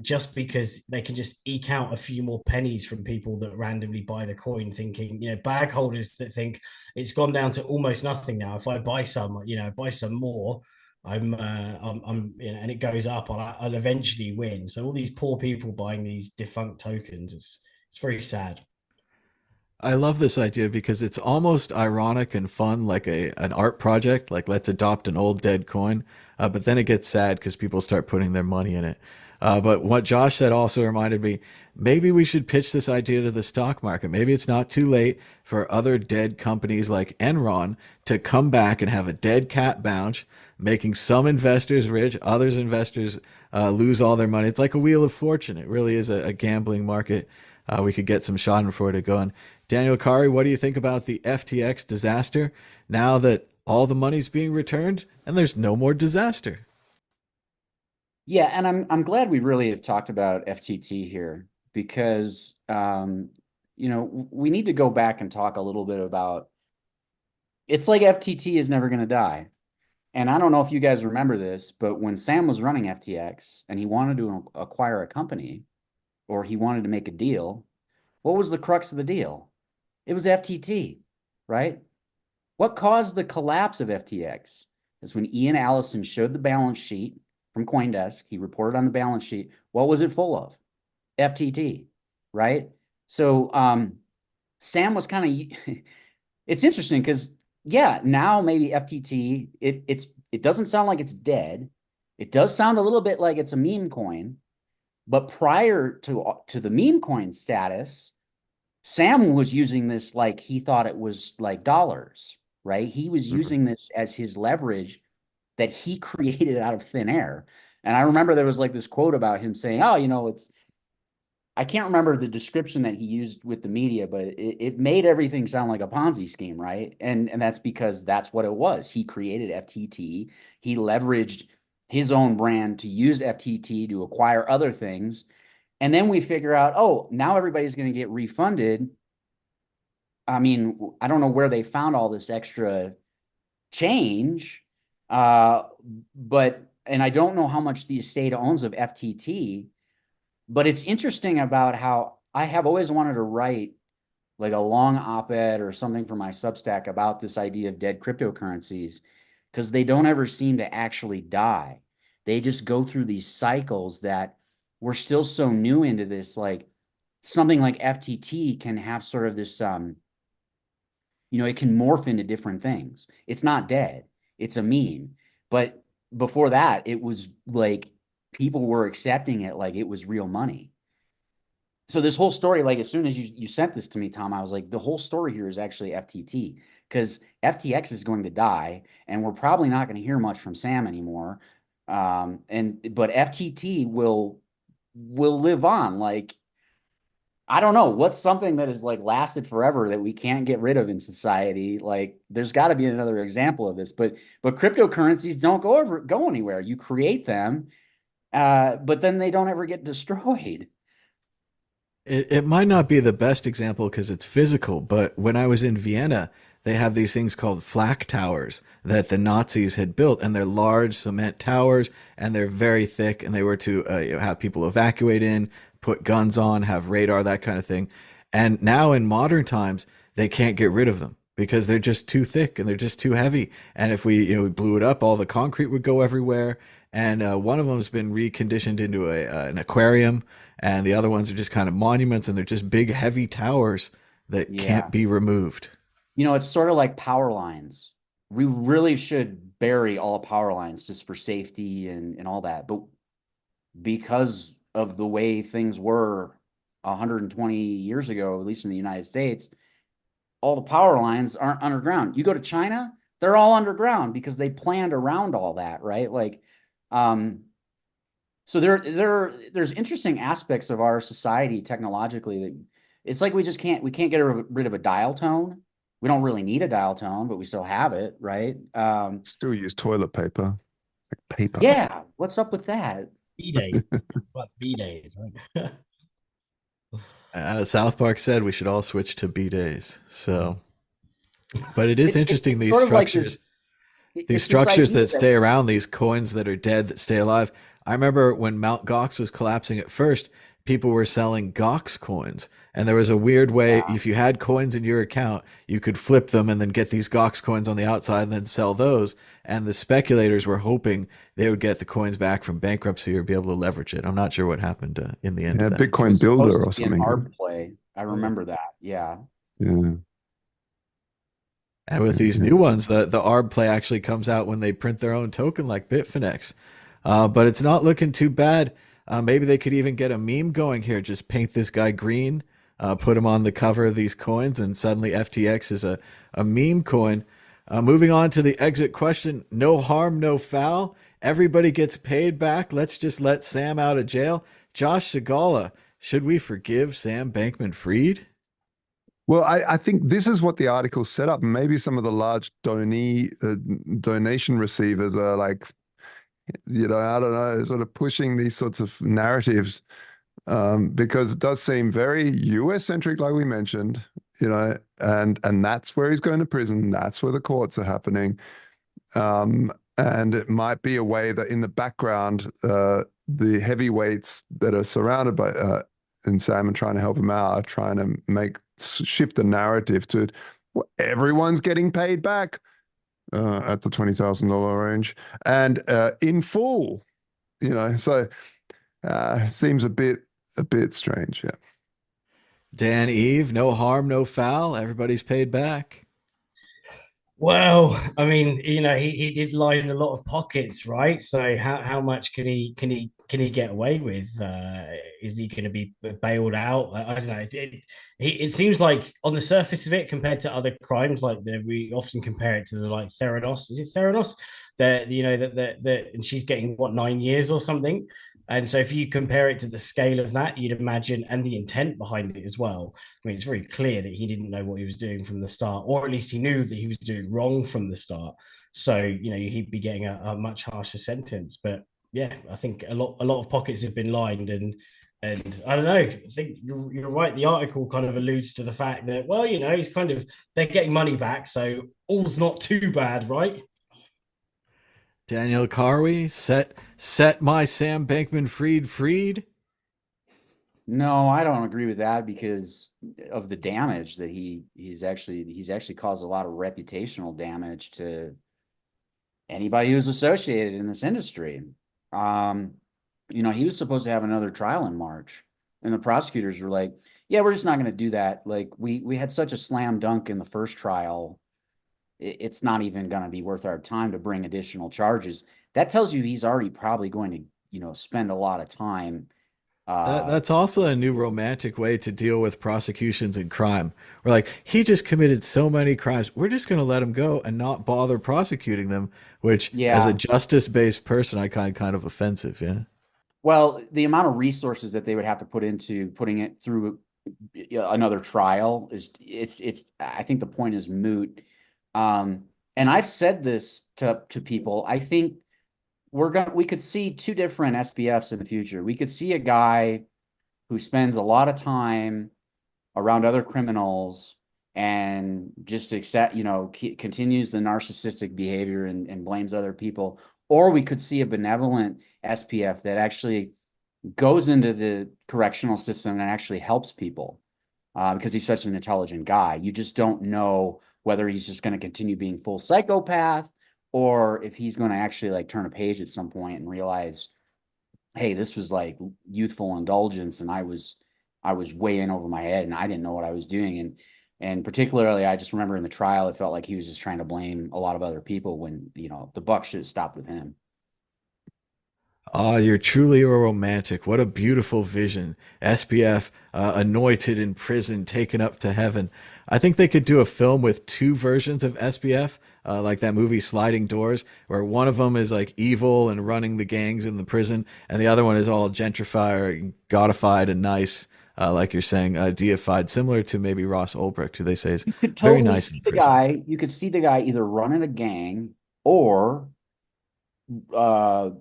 just because they can just eke out a few more pennies from people that randomly buy the coin, thinking, bag holders that think it's gone down to almost nothing now. If I buy some more, and it goes up, I'll eventually win. So all these poor people buying these defunct tokens, it's very sad. I love this idea because it's almost ironic and fun, like an art project, like let's adopt an old dead coin. But then it gets sad because people start putting their money in it. But what Josh said also reminded me, maybe we should pitch this idea to the stock market. Maybe it's not too late for other dead companies like Enron to come back and have a dead cat bounce, making some investors rich, others investors lose all their money. It's like a wheel of fortune. It really is a gambling market. We could get some Schadenfreude going. Daniel Kari, what do you think about the FTX disaster now that all the money's being returned and there's no more disaster? Yeah, and I'm glad we really have talked about FTT here because we need to go back and talk a little bit about, it's like FTT is never going to die. And I don't know if you guys remember this, but when Sam was running FTX and he wanted to acquire a company or he wanted to make a deal, what was the crux of the deal? It was FTT, right? What caused the collapse of FTX is when Ian Allison showed the balance sheet from CoinDesk. He reported on the balance sheet. What was it full of? FTT, right? So Sam was kind of, it's interesting because, yeah, now maybe FTT, it doesn't sound like it's dead. It does sound a little bit like it's a meme coin. But prior to the meme coin status, Sam was using this like he thought it was like dollars, right? He was using this as his leverage that he created out of thin air. And I remember there was like this quote about him saying, I can't remember the description that he used with the media, but it made everything sound like a Ponzi scheme, right? And that's because that's what it was. He created FTT. He leveraged his own brand to use FTT to acquire other things. And then we figure out, oh, now everybody's going to get refunded. I mean, I don't know where they found all this extra change, but and I don't know how much the estate owns of FTT, but it's interesting about how I have always wanted to write like a long op-ed or something for my Substack about this idea of dead cryptocurrencies, because they don't ever seem to actually die. They just go through these cycles that we're still so new into this. Like something like FTT can have sort of this, it can morph into different things. It's not dead. It's a meme. But before that, it was like people were accepting it like it was real money. So this whole story, like as soon as you sent this to me, Tom, I was like, the whole story here is actually FTT, because FTX is going to die, and we're probably not going to hear much from Sam anymore. But FTT will live on. Like, I don't know what's something that has like lasted forever that we can't get rid of in society. Like, there's got to be another example of this. But cryptocurrencies don't go anywhere. You create them, but then they don't ever get destroyed. It might not be the best example because it's physical, but when I was in Vienna, they have these things called flak towers that the Nazis had built, and they're large cement towers, and they're very thick, and they were to have people evacuate in, put guns on, have radar, that kind of thing. And now in modern times, they can't get rid of them because they're just too thick and they're just too heavy. And if we blew it up, all the concrete would go everywhere. And one of them has been reconditioned into an aquarium, and the other ones are just kind of monuments, and they're just big, heavy towers that can't be removed. It's sort of like power lines. We really should bury all power lines just for safety and all that. But because of the way things were 120 years ago, at least in the United States, all the power lines aren't underground. You go to China, they're all underground because they planned around all that, right? Like, so there's interesting aspects of our society technologically that it's like we can't get rid of a dial tone. We don't really need a dial tone, but we still have it, right? Still use toilet paper, like paper. Yeah, what's up with that? B-Days. What B-Days, right? South Park said we should all switch to B-Days. So, but it is It's interesting, these sort of like structures. It's These this structures idea that stay around, these coins that are dead that stay alive. I remember when Mt. Gox was collapsing at first, people were selling Gox coins. And there was a weird way, if you had coins in your account, you could flip them and then get these Gox coins on the outside and then sell those. And the speculators were hoping they would get the coins back from bankruptcy or be able to leverage it. I'm not sure what happened in the end Yeah, of that. Bitcoin Builder or an something. ARB play. I remember that. Yeah. Yeah. And with these new ones, the ARB play actually comes out when they print their own token like Bitfinex. But it's not looking too bad. Maybe they could even get a meme going here. Just paint this guy green, put him on the cover of these coins, and suddenly FTX is a meme coin. Moving on to the exit question. No harm, no foul. Everybody gets paid back. Let's just let Sam out of jail. Josh Segala, should we forgive Sam Bankman-Fried? Well, I think this is what the article set up. Maybe some of the large donation receivers are like, I don't know, sort of pushing these sorts of narratives because it does seem very US centric, like we mentioned, and that's where he's going to prison. That's where the courts are happening. And it might be a way that in the background, the heavyweights that are surrounded by and Sam and trying to help him out are trying to shift the narrative to everyone's getting paid back at the $20,000 range and in full, so seems a bit strange. Yeah. Dan Eve, no harm, no foul. Everybody's paid back. Well, I mean, he did line a lot of pockets, right? So how much can he get away with? Is he going to be bailed out? I don't know. It seems like on the surface of it, compared to other crimes, like we often compare it to the like Theranos. Is it Theranos? And she's getting what 9 years or something. And so if you compare it to the scale of that, you'd imagine, and the intent behind it as well. I mean, it's very clear that he didn't know what he was doing from the start, or at least he knew that he was doing wrong from the start. So, he'd be getting a much harsher sentence. But yeah, I think a lot of pockets have been lined, and I don't know. I think you're right. The article kind of alludes to the fact that, well, he's they're getting money back, so all's not too bad, right? Daniel Carvey, set my Sam Bankman-Fried freed. No, I don't agree with that because of the damage that he's actually caused a lot of reputational damage to anybody who's associated in this industry. He was supposed to have another trial in March, and the prosecutors were like, "Yeah, we're just not going to do that. Like, we had such a slam dunk in the first trial, it's not even going to be worth our time to bring additional charges." That tells you he's already probably going to, spend a lot of time. That's also a new romantic way to deal with prosecutions and crime. We're like, he just committed so many crimes. We're just going to let him go and not bother prosecuting them, which as a Yeah. justice-based person, I find kind of offensive. Yeah. Well, the amount of resources that they would have to put into putting it through another trial it's I think the point is moot. And I've said this to people. I think we could see two different SPFs in the future. We could see a guy who spends a lot of time around other criminals and just continues the narcissistic behavior and blames other people. Or we could see a benevolent SPF that actually goes into the correctional system and actually helps people because he's such an intelligent guy. You just don't know whether he's just going to continue being full psychopath or if he's going to actually like turn a page at some point and realize, hey, this was like youthful indulgence and I was way in over my head and I didn't know what I was doing. And particularly, I just remember in the trial, it felt like he was just trying to blame a lot of other people when, the buck should have stopped with him. Ah, you're truly a romantic. What a beautiful vision. SPF, anointed in prison, taken up to heaven. I think they could do a film with two versions of SPF, like that movie Sliding Doors, where one of them is like evil and running the gangs in the prison, and the other one is all gentrified, godified, and nice, like you're saying, deified, similar to maybe Ross Ulbricht, who they say is You could very totally nice see in the prison. guy. You could see the guy either running a gang or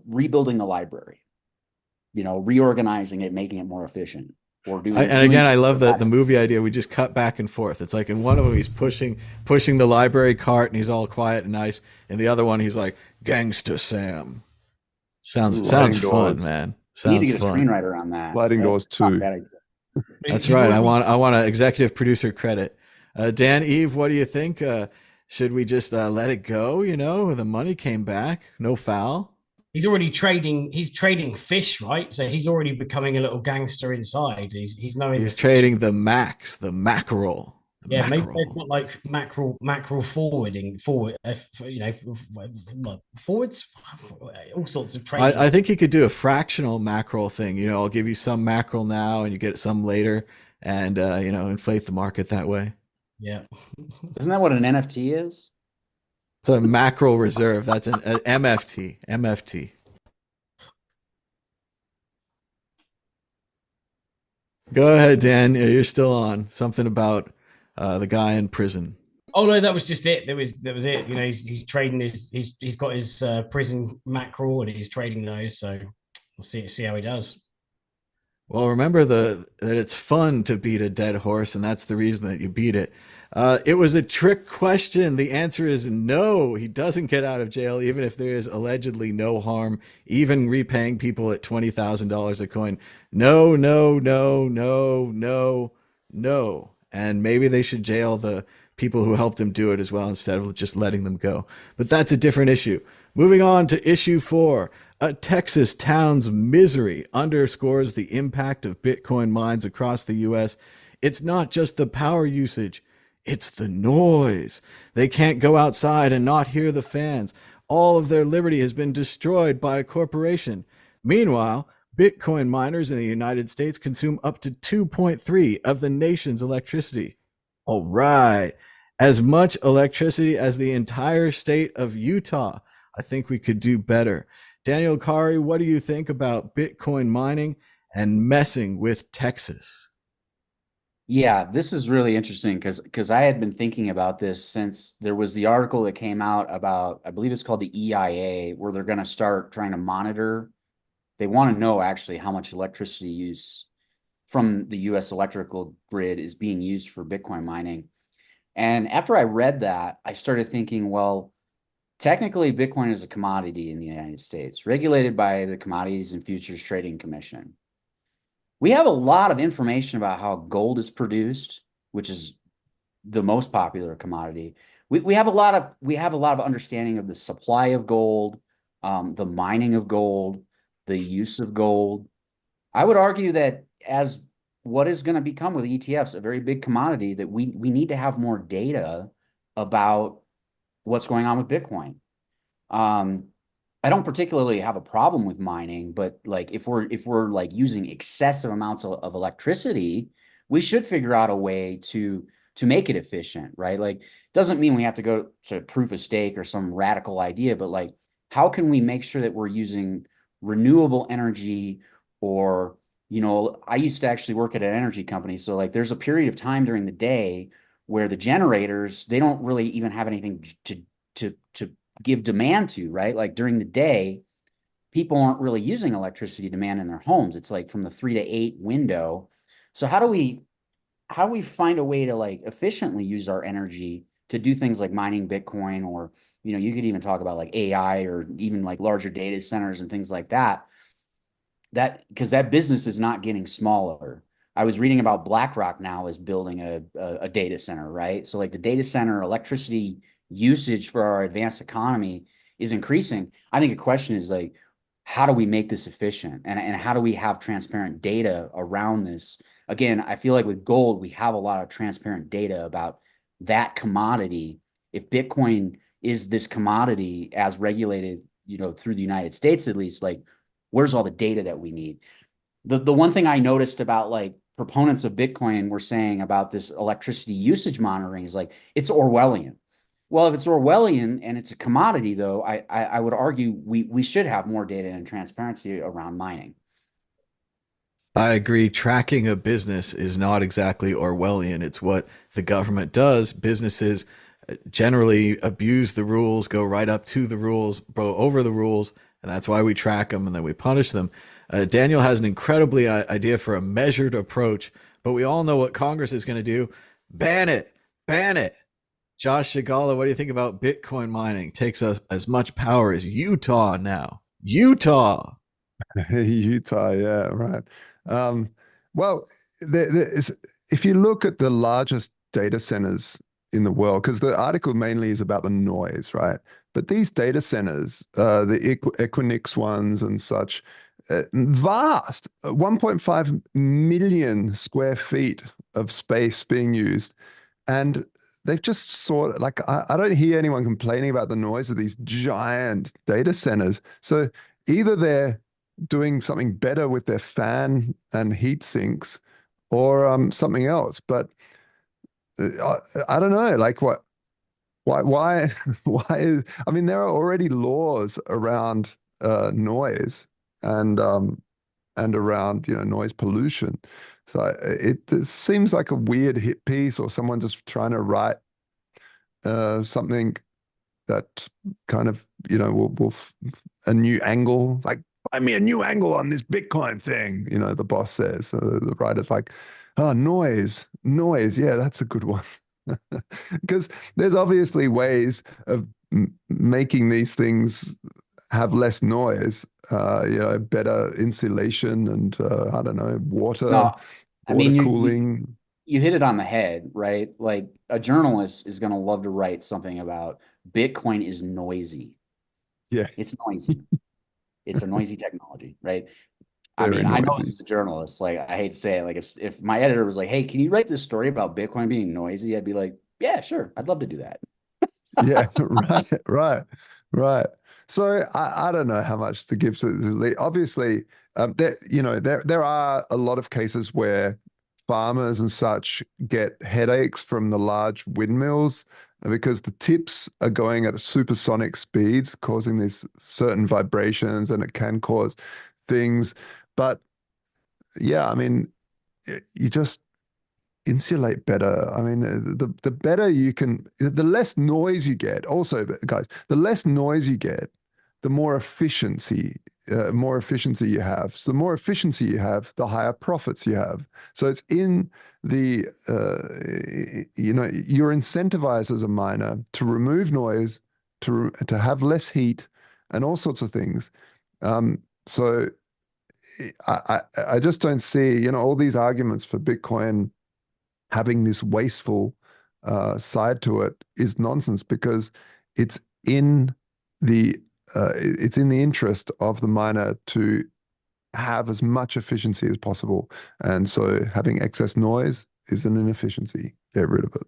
rebuilding the library, reorganizing it, making it more efficient, or And doing again, I love the movie idea. We just cut back and forth. It's like in one of them, he's pushing the library cart, and he's all quiet and nice. In the other one, he's like Gangsta Sam. Sounds Sliding fun, doors. man. You need to Sounds get a fun. screenwriter on that. Sliding That's doors not a too. bad idea. That's right. I want an executive producer credit. Dan, Eve, what do you think? Should we just let it go? The money came back, no foul. He's already trading. He's trading fish, right? So he's already becoming a little gangster inside. He's knowing He's trading the max, the mackerel, the yeah, maybe they've mackerel. got like mackerel forwards, all sorts of trading. I think you could do a fractional mackerel thing. I'll give you some mackerel now and you get some later and, inflate the market that way. Yeah. Isn't that what an NFT is? It's a mackerel reserve. That's an MFT. MFT. Go ahead, Dan. Yeah, you're still on. Something about the guy in prison. Oh no, that was just it. That was it. He's trading he's got his prison mackerel and he's trading those. So we'll see how he does. Well, remember that it's fun to beat a dead horse, and that's the reason that you beat it. It was a trick question. The answer is no. He doesn't get out of jail, even if there is allegedly no harm, even repaying people at $20,000 a coin. No, no, no, no, no, no. And maybe they should jail the people who helped him do it as well instead of just letting them go. But that's a different issue. Moving on to issue 4. A Texas town's misery underscores the impact of Bitcoin mines across the U.S. It's not just the power usage, it's the noise. They can't go outside and not hear the fans. All of their liberty has been destroyed by a corporation. Meanwhile, Bitcoin miners in the United States consume up to 2.3 of the nation's electricity. All right. As much electricity as the entire state of Utah. I think we could do better. Daniel Kari, what do you think about Bitcoin mining and messing with Texas? Yeah, this is really interesting because I had been thinking about this since there was the article that came out about, I believe it's called the EIA, where they're going to start trying to monitor. They want to know actually how much electricity use from the US electrical grid is being used for Bitcoin mining. And after I read that, I started thinking, well, technically, Bitcoin is a commodity in the United States, regulated by the Commodities and Futures Trading Commission. We have a lot of information about how gold is produced, which is the most popular commodity. We have a lot of understanding of the supply of gold, the mining of gold, the use of gold. I would argue that as what is going to become with ETFs, a very big commodity, that we need to have more data about what's going on with Bitcoin. Um, I don't particularly have a problem with mining, but like if we're like using excessive amounts of electricity, we should figure out a way to make it efficient, right? Like doesn't mean we have to go to proof of stake or some radical idea, but like how can we make sure that we're using renewable energy or I used to actually work at an energy company, so like there's a period of time during the day where the generators, they don't really even have anything to give demand to, right? Like during the day, people aren't really using electricity demand in their homes. It's like from the 3 to 8 window. So how do we find a way to like efficiently use our energy to do things like mining Bitcoin, or you could even talk about like AI or even like larger data centers and things like that. That because that business is not getting smaller. I was reading about BlackRock now is building a data center, right? So like the data center electricity usage for our advanced economy is increasing. I think a question is like, how do we make this efficient? And how do we have transparent data around this? Again, I feel like with gold, we have a lot of transparent data about that commodity. If Bitcoin is this commodity as regulated, through the United States at least, like where's all the data that we need? The one thing I noticed about like proponents of Bitcoin were saying about this electricity usage monitoring is like it's Orwellian. Well, if it's Orwellian and it's a commodity, though, I would argue we should have more data and transparency around mining. I agree. Tracking a business is not exactly Orwellian. It's what the government does. Businesses generally abuse the rules, go right up to the rules, go over the rules, and that's why we track them and then we punish them. Daniel has an incredibly idea for a measured approach, but we all know what Congress is going to do: ban it, ban it. Josh Shigala, what do you think about Bitcoin mining? Takes as much power as Utah now. Utah. Utah, yeah, right. Um, well, if you look at the largest data centers in the world, because the article mainly is about the noise, right? But these data centers, the Equinix ones and such, vast, 1.5 million square feet of space being used. And they've just sort of like, I don't hear anyone complaining about the noise of these giant data centers. So either they're doing something better with their fan and heat sinks or something else. But I don't know, like why, I mean, there are already laws around noise and around, noise pollution. So it seems like a weird hit piece or someone just trying to write something that kind of, will a new angle, like find me a new angle on this Bitcoin thing, the boss says. So the writer's like, oh, noise. Yeah, that's a good one. Because there's obviously ways of making these things have less noise, better insulation and I don't know, water, No, I water mean cooling. you hit it on the head, right? Like a journalist is going to love to write something about Bitcoin is noisy. Yeah, It's noisy. It's a noisy technology, right? I very mean, I know noisy. this is a journalist. Like, I hate to say it. Like, if my editor was like, "Hey, can you write this story about Bitcoin being noisy?" I'd be like, "Yeah, sure. I'd love to do that." Yeah, right. So I don't know how much to give to the lead. Obviously, there are a lot of cases where farmers and such get headaches from the large windmills because the tips are going at supersonic speeds, causing these certain vibrations, and it can cause things. But yeah, I mean, you just insulate better. I mean, the better you can, the less noise you get. Also, guys, the less noise you get, the more efficiency you have. So the more efficiency you have, the higher profits you have. So it's in the you're incentivized as a miner to remove noise, to have less heat, and all sorts of things. So I just don't see, all these arguments for Bitcoin having this wasteful side to it is nonsense, because it's in the interest of the miner to have as much efficiency as possible. And so having excess noise is an inefficiency. Get rid of it.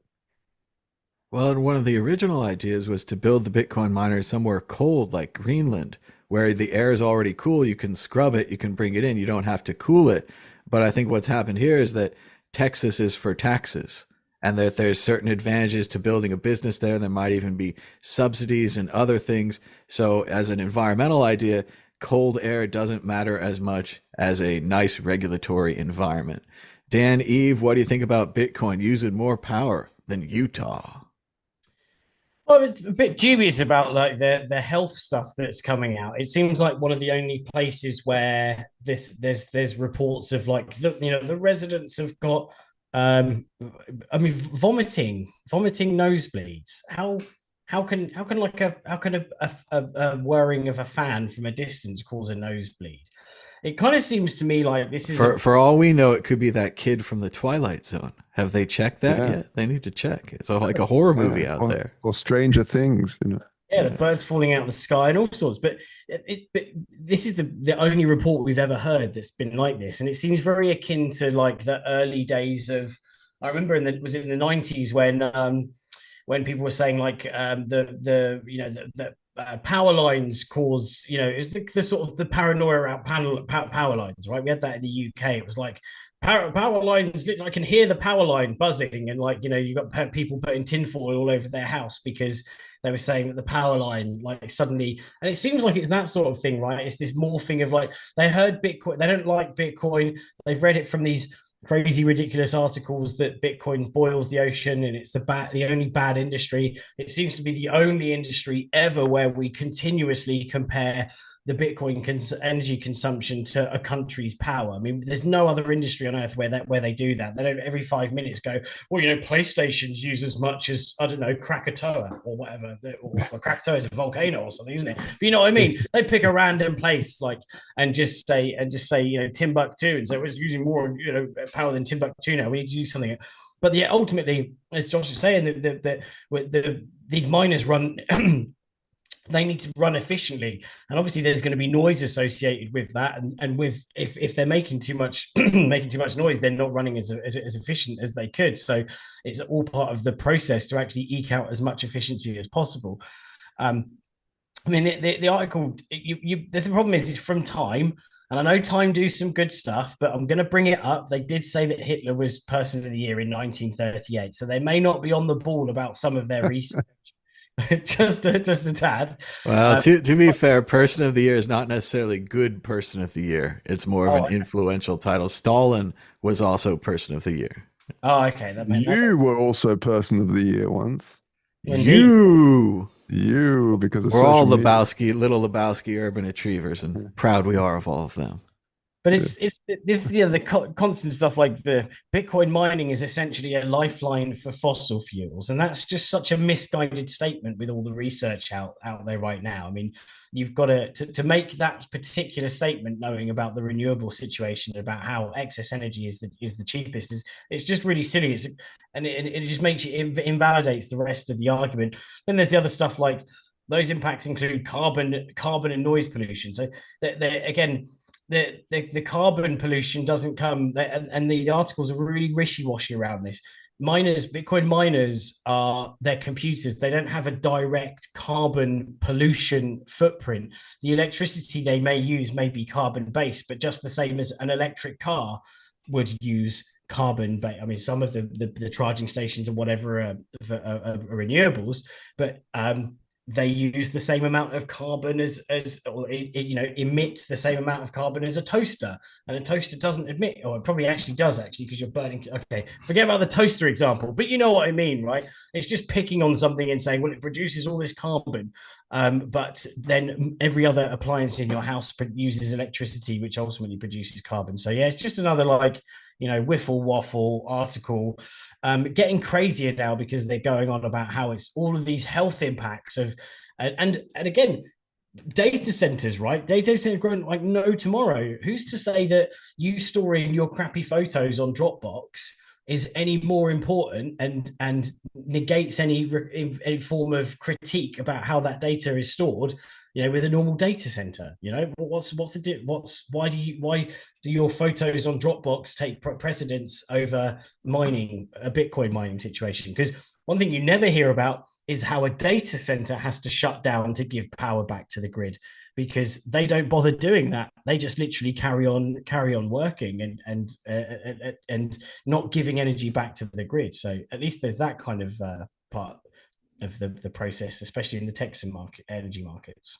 Well, and one of the original ideas was to build the Bitcoin miner somewhere cold like Greenland, where the air is already cool. You can scrub it, you can bring it in, you don't have to cool it. But I think what's happened here is that Texas is for taxes, and that there's certain advantages to building a business there. There might even be subsidies and other things. So as an environmental idea, cold air doesn't matter as much as a nice regulatory environment. Dan, Eve, what do you think about Bitcoin using more power than Utah? Well, it's a bit dubious about like the health stuff that's coming out. It seems like one of the only places where there's reports of like the residents have got vomiting nosebleeds. How can like a whirring of a fan from a distance cause a nosebleed? It kind of seems to me like this is For all we know, it could be that kid from the Twilight Zone. Have they checked that yet? They need to check. It's like a horror movie out there. Or Stranger Things, Yeah, the birds falling out of the sky and all sorts. But this is the only report we've ever heard that's been like this, and it seems very akin to like the early days of. I remember was it in the 90s when people were saying like the power lines cause, it's the sort of the paranoia around power lines, right? We had that in the UK. It was like power lines. I can hear the power line buzzing, and like you got people putting tinfoil all over their house because they were saying that the power line like suddenly, and it seems like it's that sort of thing, right? It's this morphing of like they heard Bitcoin, they don't like Bitcoin, they've read it from these crazy ridiculous articles that Bitcoin boils the ocean and it's the only bad industry. It seems to be the only industry ever where we continuously compare the Bitcoin energy consumption to a country's power. I mean, there's no other industry on earth where they do that. They don't every 5 minutes go, well, PlayStations use as much as, I don't know, Krakatoa or whatever. Or Krakatoa is a volcano or something, isn't it? But you know what I mean? They pick a random place like and just say Timbuktu, and so it was using more power than Timbuktu now. We need to do something. But yeah, ultimately, as Josh was saying, these miners run. They need to run efficiently, and obviously there's going to be noise associated with that, and with if they're making too much noise, they're not running as efficient as they could. So it's all part of the process to actually eke out as much efficiency as possible. I mean, the article, the problem is it's from Time, and I know Time do some good stuff, but I'm going to bring it up. They did say that Hitler was Person of the Year in 1938, so they may not be on the ball about some of their research. just a tad. Well, to be fair, Person of the Year is not necessarily good Person of the Year. It's more of an influential title. Stalin was also Person of the Year. Oh, okay. You were also Person of the Year once. You, because of we're all media. little Lebowski urban achievers, and proud we are of all of them. But it's the constant stuff like the Bitcoin mining is essentially a lifeline for fossil fuels, and that's just such a misguided statement with all the research out there right now. I mean, you've got to make that particular statement, knowing about the renewable situation, about how excess energy is the cheapest. It's just really silly. It just makes it invalidates the rest of the argument. Then there's the other stuff like those impacts include carbon and noise pollution. So again. The carbon pollution doesn't come, and the articles are really wishy-washy around this. Bitcoin miners are their computers. They don't have a direct carbon pollution footprint. The electricity they may use may be carbon-based, but just the same as an electric car would use carbon. I mean, some of the charging stations and whatever are renewables, but they use the same amount of carbon or emit the same amount of carbon as a toaster, and a toaster doesn't emit, or it probably actually does, actually, because you're burning. Okay, forget about the toaster example, but you know what I mean, right? It's just picking on something and saying, well, it produces all this carbon, but then every other appliance in your house uses electricity, which ultimately produces carbon. So yeah, it's just another whiffle waffle article, getting crazier now because they're going on about how it's all of these health impacts of, and again, data centers, right? Data centers growing like no tomorrow. Who's to say that you storing your crappy photos on Dropbox is any more important and negates any form of critique about how that data is stored, with a normal data center? Why do your photos on Dropbox take precedence over mining, a Bitcoin mining situation? Because one thing you never hear about is how a data center has to shut down to give power back to the grid, because they don't bother doing that. They just literally carry on working and not giving energy back to the grid. So at least there's that kind of part of the process, especially in the Texan energy markets.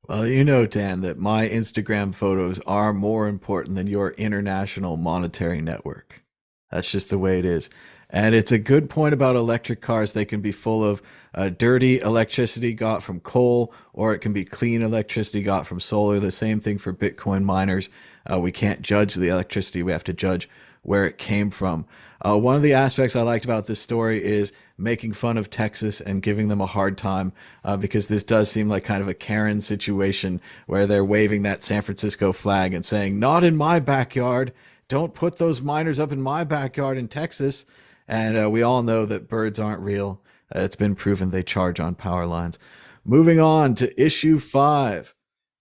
Well, Dan, that my Instagram photos are more important than your international monetary network. That's just the way it is. And it's a good point about electric cars. They can be full of dirty electricity got from coal, or it can be clean electricity got from solar. The same thing for Bitcoin miners. We can't judge the electricity. We have to judge where it came from. One of the aspects I liked about this story is making fun of Texas and giving them a hard time, because this does seem like kind of a Karen situation where they're waving that San Francisco flag and saying, not in my backyard. Don't put those miners up in my backyard in Texas. And we all know that birds aren't real. It's been proven they charge on power lines. Moving on to issue 5.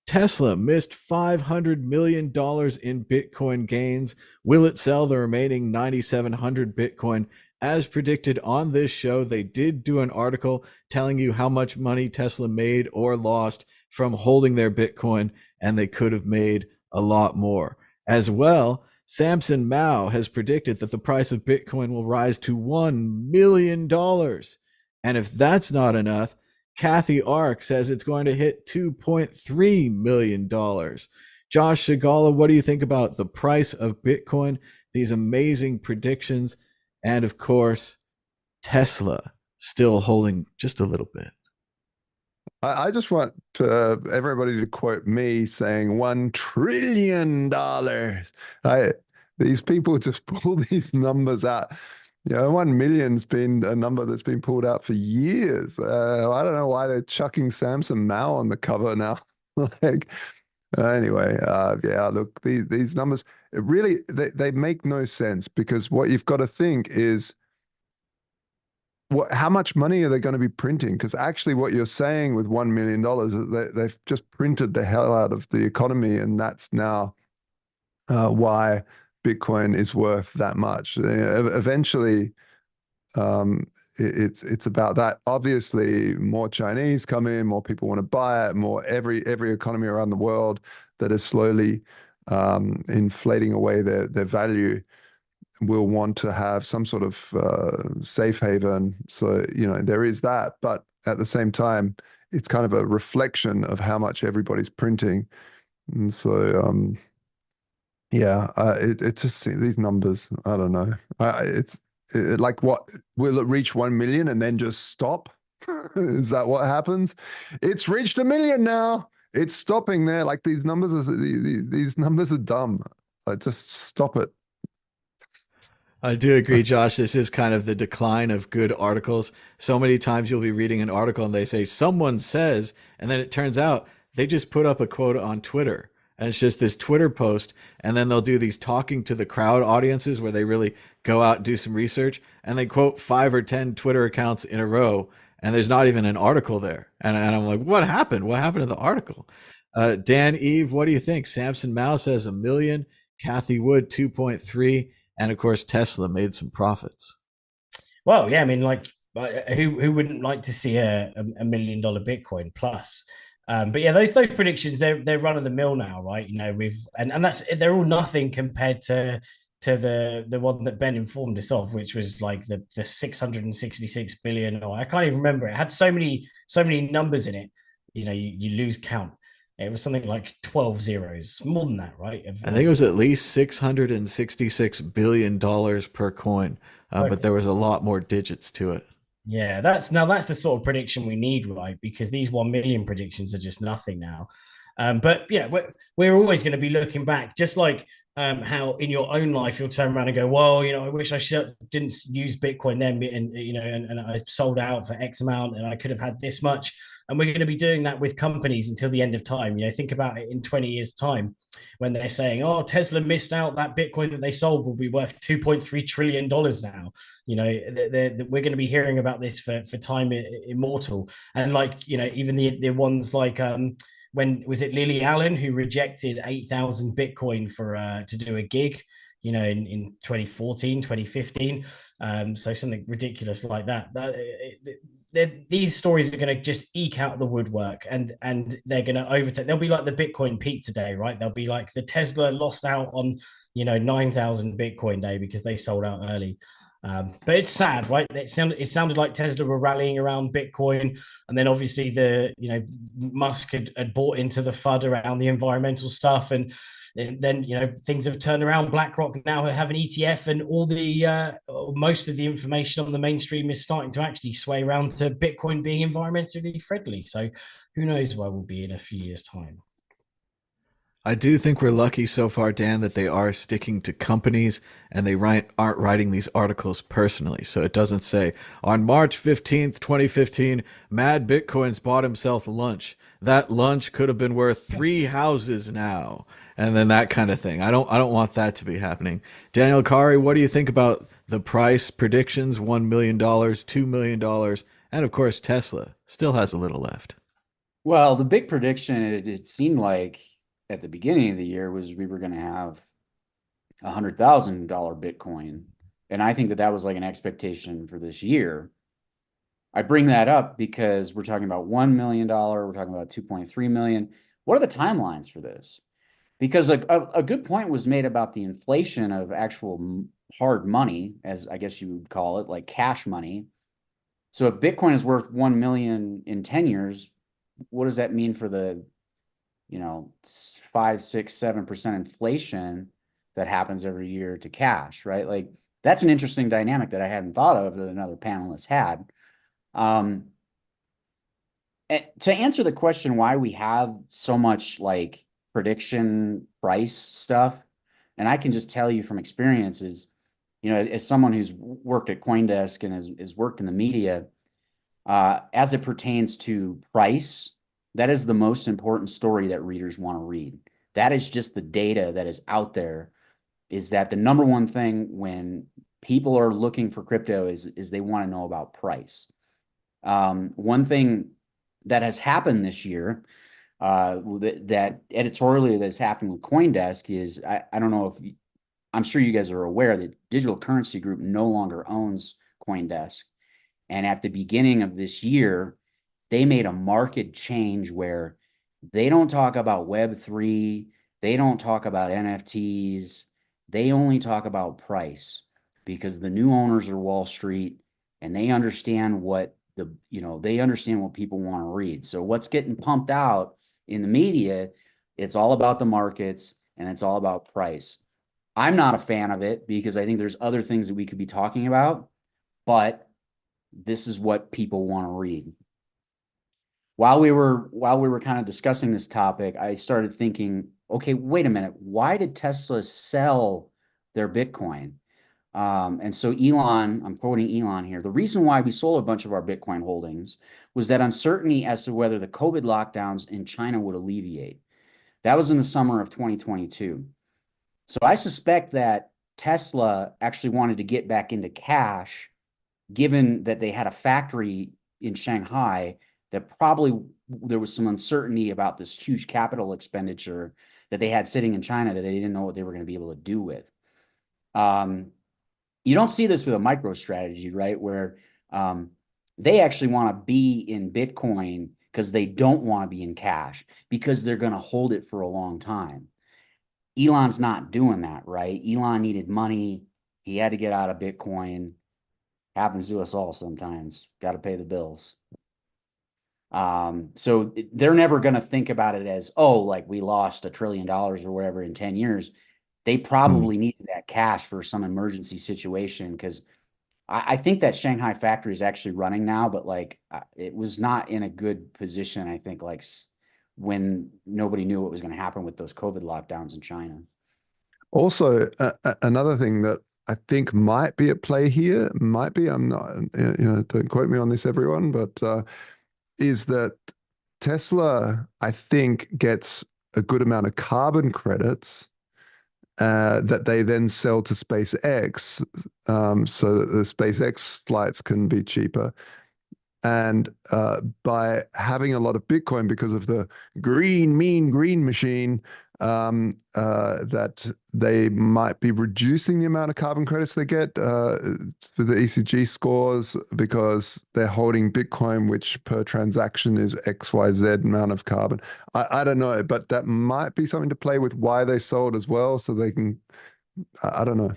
Tesla missed $500 million in Bitcoin gains. Will it sell the remaining 9,700 Bitcoin? As predicted on this show, they did do an article telling you how much money Tesla made or lost from holding their Bitcoin, and they could have made a lot more. As well, Samson Mao has predicted that the price of Bitcoin will rise to $1 million. And if that's not enough, Kathy Ark says it's going to hit $2.3 million. Josh Shigala, what do you think about the price of Bitcoin, these amazing predictions, and of course, Tesla still holding just a little bit? I just want everybody to quote me saying $1 trillion. These people just pull these numbers out. 1 million's been a number that's been pulled out for years. I don't know why they're chucking Samson Mao on the cover now. Anyway, look, these numbers, they make no sense, because what you've got to think is, how much money are they going to be printing? Because actually what you're saying with $1 million is they've just printed the hell out of the economy, and that's now why Bitcoin is worth that much. Eventually, it's about that. Obviously, more Chinese come in, more people want to buy it, more every economy around the world that is slowly inflating away their value will want to have some sort of safe haven. So, there is that. But at the same time, it's kind of a reflection of how much everybody's printing. And so, it just, these numbers, I don't know. Like, what, will it reach 1 million and then just stop? Is that what happens? It's reached 1 million now. It's stopping there. Like, these numbers are dumb. Just stop it. I do agree, Josh. This is kind of the decline of good articles. So many times you'll be reading an article and they say, someone says, and then it turns out they just put up a quote on Twitter. And it's just this Twitter post. And then they'll do these talking to the crowd audiences where they really go out and do some research. And they quote 5 or 10 Twitter accounts in a row. And there's not even an article there. And I'm like, what happened? What happened to the article? Dan Eve, what do you think? Samson Mao says 1 million. Kathy Wood, 2.3. And of course, Tesla made some profits. Well, yeah, I mean, like, who wouldn't like to see a $1 million Bitcoin plus? But yeah, those predictions, they're run of the mill now, right? And that's, they're all nothing compared to to the one that Ben informed us of, which was like the 666 billion, or I can't even remember. It had so many numbers in it. You know, you lose count. It was something like 12 zeros, more than that, right? I think it was at least $666 billion per coin, but there was a lot more digits to it. Yeah, that's the sort of prediction we need, right? Because these 1 million predictions are just nothing now. But yeah, we're always going to be looking back, just like how in your own life you'll turn around and go, well, you know, I wish I didn't use Bitcoin then, and you know, and I sold out for X amount, and I could have had this much. And we're going to be doing that with companies until the end of time. You know, think about it in 20 years' time when they're saying, oh, Tesla missed out, that Bitcoin that they sold will be worth $2.3 trillion now. You know, we're going to be hearing about this for time immortal. And like, you know, even the ones like when was it Lily Allen who rejected 8,000 Bitcoin for to do a gig, you know, in 2014, 2015. So something ridiculous like that. These stories are going to just eke out the woodwork, and they're going to overtake. They'll be like the Bitcoin peak today, right? They'll be like the Tesla lost out on, you know, 9,000 Bitcoin day because they sold out early. But it's sad, right? It sounded like Tesla were rallying around Bitcoin, and then obviously Musk had bought into the FUD around the environmental stuff, and then you know things have turned around. BlackRock now have an ETF, and all the most of the information on the mainstream is starting to actually sway around to Bitcoin being environmentally friendly. So who knows where we'll be in a few years' time. I do think we're lucky so far, Dan, that they are sticking to companies and they aren't writing these articles personally. So it doesn't say, on March 15th, 2015, Mad Bitcoins bought himself lunch. That lunch could have been worth 3 houses now. And then that kind of thing. I don't want that to be happening. Daniel Kari, what do you think about the price predictions? $1 million, $2 million, and of course Tesla still has a little left. Well, the big prediction, it seemed like at the beginning of the year was we were going to have $100,000 Bitcoin. And I think that was like an expectation for this year. I bring that up because we're talking about $1 million. We're talking about 2.3 million. What are the timelines for this? Because a good point was made about the inflation of actual hard money, as I guess you would call it, like cash money. So if Bitcoin is worth 1 million in 10 years, what does that mean for the, you know, 5, 6, 7% inflation that happens every year to cash, right? Like that's an interesting dynamic that I hadn't thought of that another panelist had. To answer the question why we have so much like prediction price stuff, and I can just tell you from experience is, you know, as someone who's worked at CoinDesk and has worked in the media, as it pertains to price, that is the most important story that readers want to read. That is just the data that is out there, is that the number one thing when people are looking for crypto is they want to know about price. One thing that has happened this year, that editorially that has happened with CoinDesk is, I don't know if, I'm sure you guys are aware that Digital Currency Group no longer owns CoinDesk. And at the beginning of this year, they made a market change where they don't talk about Web3, they don't talk about NFTs, they only talk about price, because the new owners are Wall Street and they understand what they understand what people want to read. So what's getting pumped out in the media, it's all about the markets and it's all about price. I'm not a fan of it because I think there's other things that we could be talking about, but this is what people want to read. While we were kind of discussing this topic, I started thinking, okay, wait a minute, why did Tesla sell their Bitcoin? And so Elon, I'm quoting Elon here, the reason why we sold a bunch of our Bitcoin holdings was that uncertainty as to whether the COVID lockdowns in China would alleviate. That was in the summer of 2022. So I suspect that Tesla actually wanted to get back into cash, given that they had a factory in Shanghai that probably there was some uncertainty about this huge capital expenditure that they had sitting in China that they didn't know what they were going to be able to do with. You don't see this with a micro strategy, right? Where they actually want to be in Bitcoin because they don't want to be in cash because they're going to hold it for a long time. Elon's not doing that, right? Elon needed money. He had to get out of Bitcoin. Happens to us all sometimes. Got to pay the bills. So they're never going to think about it as, oh, like we lost $1 trillion or whatever in 10 years. They probably needed that cash for some emergency situation, because I think that Shanghai factory is actually running now, but like it was not in a good position, I think, like when nobody knew what was going to happen with those COVID lockdowns in China. Also, another thing that I think might be at play here, might be, I'm not, don't quote me on this, everyone, but is that Tesla, I think, gets a good amount of carbon credits that they then sell to SpaceX, so that the SpaceX flights can be cheaper. And by having a lot of Bitcoin because of the mean green machine, that they might be reducing the amount of carbon credits they get for the ECG scores, because they're holding Bitcoin, which per transaction is XYZ amount of carbon. I don't know, but that might be something to play with why they sold as well, so they can, I don't know.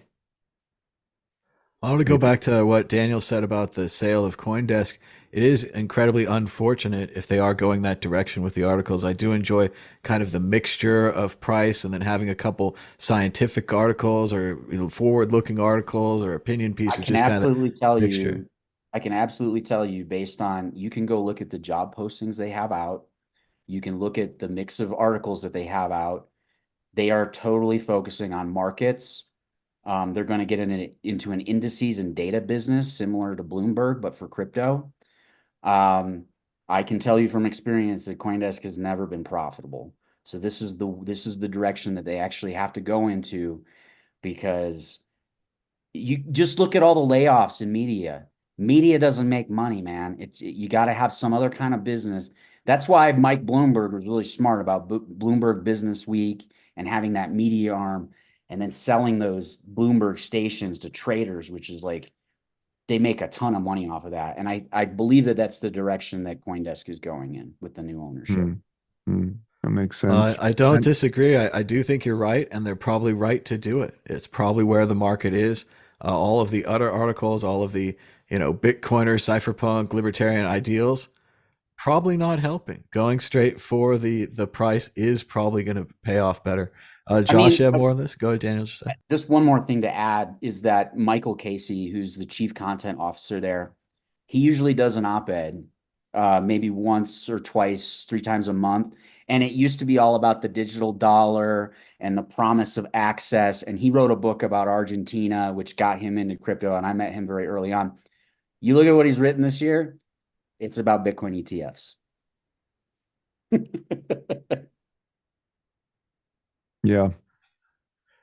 I want to go back to what Daniel said about the sale of CoinDesk. It is incredibly unfortunate if they are going that direction with the articles. I do enjoy kind of the mixture of price and then having a couple scientific articles or forward-looking articles or opinion pieces. Just kind of mixture. I can absolutely tell you, based on, you can go look at the job postings they have out. You can look at the mix of articles that they have out. They are totally focusing on markets. They're going to get into an indices and data business similar to Bloomberg, but for crypto. I can tell you from experience that CoinDesk has never been profitable. So this is the direction that they actually have to go into, because you just look at all the layoffs in media. Media doesn't make money, man. You got to have some other kind of business. That's why Mike Bloomberg was really smart about Bloomberg Business Week and having that media arm, and then selling those Bloomberg stations to traders, which is like, they make a ton of money off of that. And I believe that that's the direction that CoinDesk is going in with the new ownership. That makes sense. I don't disagree. I do think you're right, and they're probably right to do it. It's probably where the market is. All of the other articles, all of the, Bitcoiner, cypherpunk, libertarian ideals, probably not helping. Going straight for the price is probably going to pay off better. Josh, you have more on this? Go ahead, Daniel. Just one more thing to add is that Michael Casey, who's the chief content officer there, he usually does an op-ed maybe once or twice, 3 times a month. And it used to be all about the digital dollar and the promise of access. And he wrote a book about Argentina, which got him into crypto. And I met him very early on. You look at what he's written this year, it's about Bitcoin ETFs. Yeah.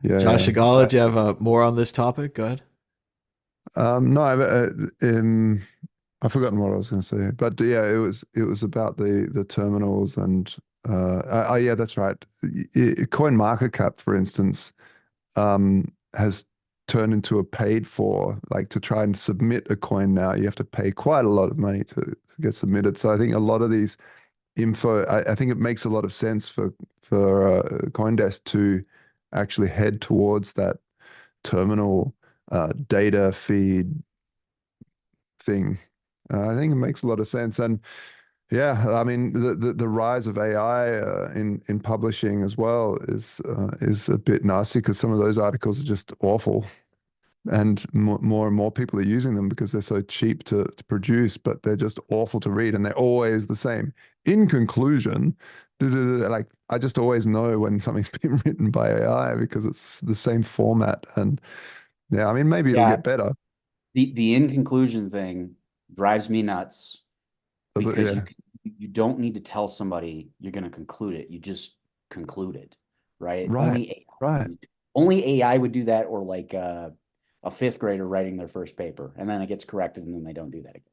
Josh Agala, do you have more on this topic? Go ahead. No, I've forgotten what I was going to say, but yeah, it was about the terminals and yeah, that's right. Coin market cap, for instance, has turned into a paid for, like, to try and submit a coin now, you have to pay quite a lot of money to get submitted. So I think a lot of these info, I think it makes a lot of sense for CoinDesk to actually head towards that terminal data feed thing. I think it makes a lot of sense. And yeah, I mean, the rise of AI in publishing as well is a bit nasty, because some of those articles are just awful, and more and more people are using them because they're so cheap to produce, but they're just awful to read, and they're always the same. In conclusion, like, I just always know when something's been written by AI because it's the same format. And yeah, I mean, maybe it'll get better. The in conclusion thing drives me nuts, because you don't need to tell somebody you're going to conclude it. You just conclude it, right? Only AI would do that, or like a 5th grader writing their first paper, and then it gets corrected, and then they don't do that again.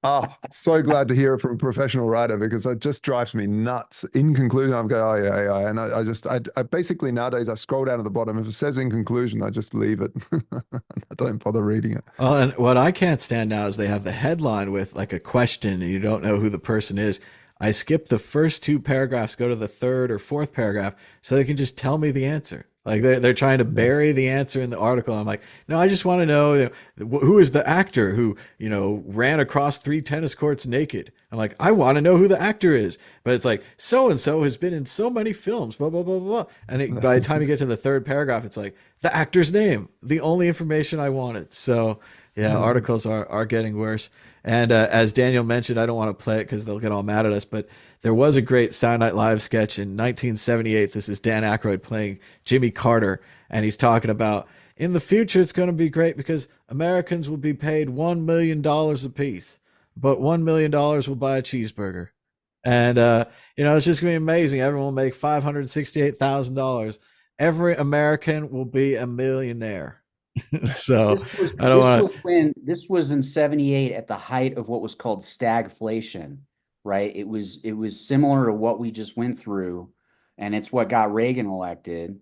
Oh, so glad to hear it from a professional writer, because it just drives me nuts. In conclusion, I'm going, oh yeah, AI. And I basically nowadays, I scroll down to the bottom. If it says in conclusion, I just leave it. I don't bother reading it. Well, and what I can't stand now is they have the headline with like a question and you don't know who the person is. I skip the first two paragraphs, go to the third or fourth paragraph, so they can just tell me the answer. Like they're trying to bury the answer in the article. I'm like, no, I just want to know, who is the actor who, ran across 3 tennis courts naked. I'm like, I want to know who the actor is. But it's like, so and so has been in so many films, blah blah blah blah. And by the time you get to the third paragraph, it's like the actor's name, the only information I wanted. So yeah, articles are getting worse. And as Daniel mentioned, I don't want to play it because they'll get all mad at us, but there was a great Saturday Night Live sketch in 1978. This is Dan Aykroyd playing Jimmy Carter, and he's talking about, in the future, it's going to be great because Americans will be paid $1 million a piece, but $1 million will buy a cheeseburger. And, it's just going to be amazing. Everyone will make $568,000. Every American will be a millionaire. So I don't want to. This was in 78 at the height of what was called stagflation, right? It was similar to what we just went through, and it's what got Reagan elected.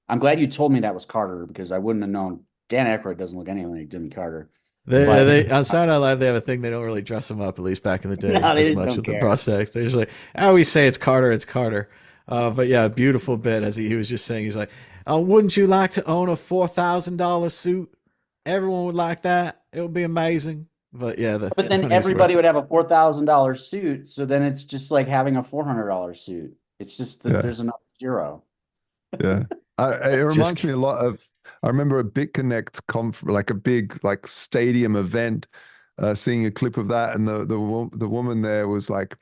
I'm glad you told me that was Carter, because I wouldn't have known. Dan Aykroyd doesn't look anything like Jimmy Carter. They on Saturday Night Live, they have a thing, they don't really dress him up, at least back in the day, as much with the prosthetics. They're just like, I always say it's Carter, it's Carter. But yeah, beautiful bit, as he was just saying, he's like, wouldn't you like to own a $4,000 suit? Everyone would like that. It would be amazing. But yeah, but then everybody would have a $4,000 suit. So then it's just like having a $400 suit. It's just that there's another zero. Yeah. It reminds me a lot of, I remember a BitConnect like a big stadium event, seeing a clip of that, and the woman there was like,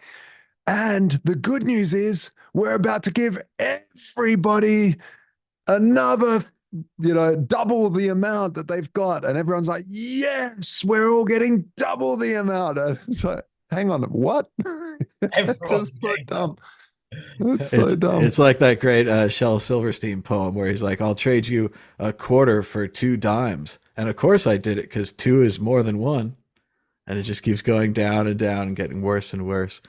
and the good news is we're about to give everybody another, double the amount that they've got. And everyone's like, yes, we're all getting double the amount. And it's like, hang on, what? It's just so dumb. It's so dumb. It's like that great Shel Silverstein poem where he's like, I'll trade you a quarter for 2 dimes. And of course I did it, because 2 is more than 1. And it just keeps going down and down and getting worse and worse.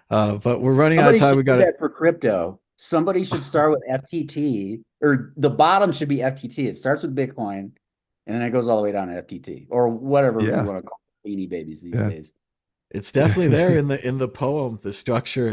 But we're running out of time. We got that for crypto. Somebody should start with FTT, or the bottom should be FTT. It starts with Bitcoin, and then it goes all the way down to FTT, or whatever you want to call beanie babies these days. It's definitely there in the poem. The structure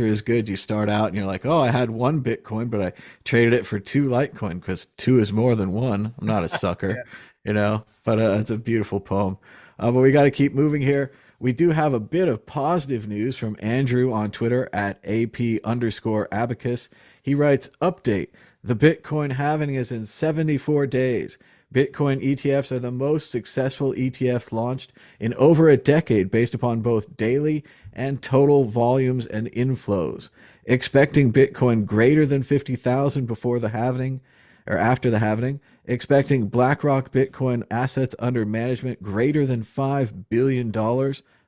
is good. You start out and you're like, oh, I had 1 Bitcoin, but I traded it for 2 Litecoin because 2 is more than 1. I'm not a sucker, But it's a beautiful poem. But we got to keep moving here. We do have a bit of positive news from Andrew on Twitter at AP_abacus. He writes, update, the Bitcoin halving is in 74 days. Bitcoin ETFs are the most successful ETFs launched in over a decade based upon both daily and total volumes and inflows. Expecting Bitcoin greater than 50,000 before the halving or after the halving. Expecting BlackRock Bitcoin assets under management greater than $5 billion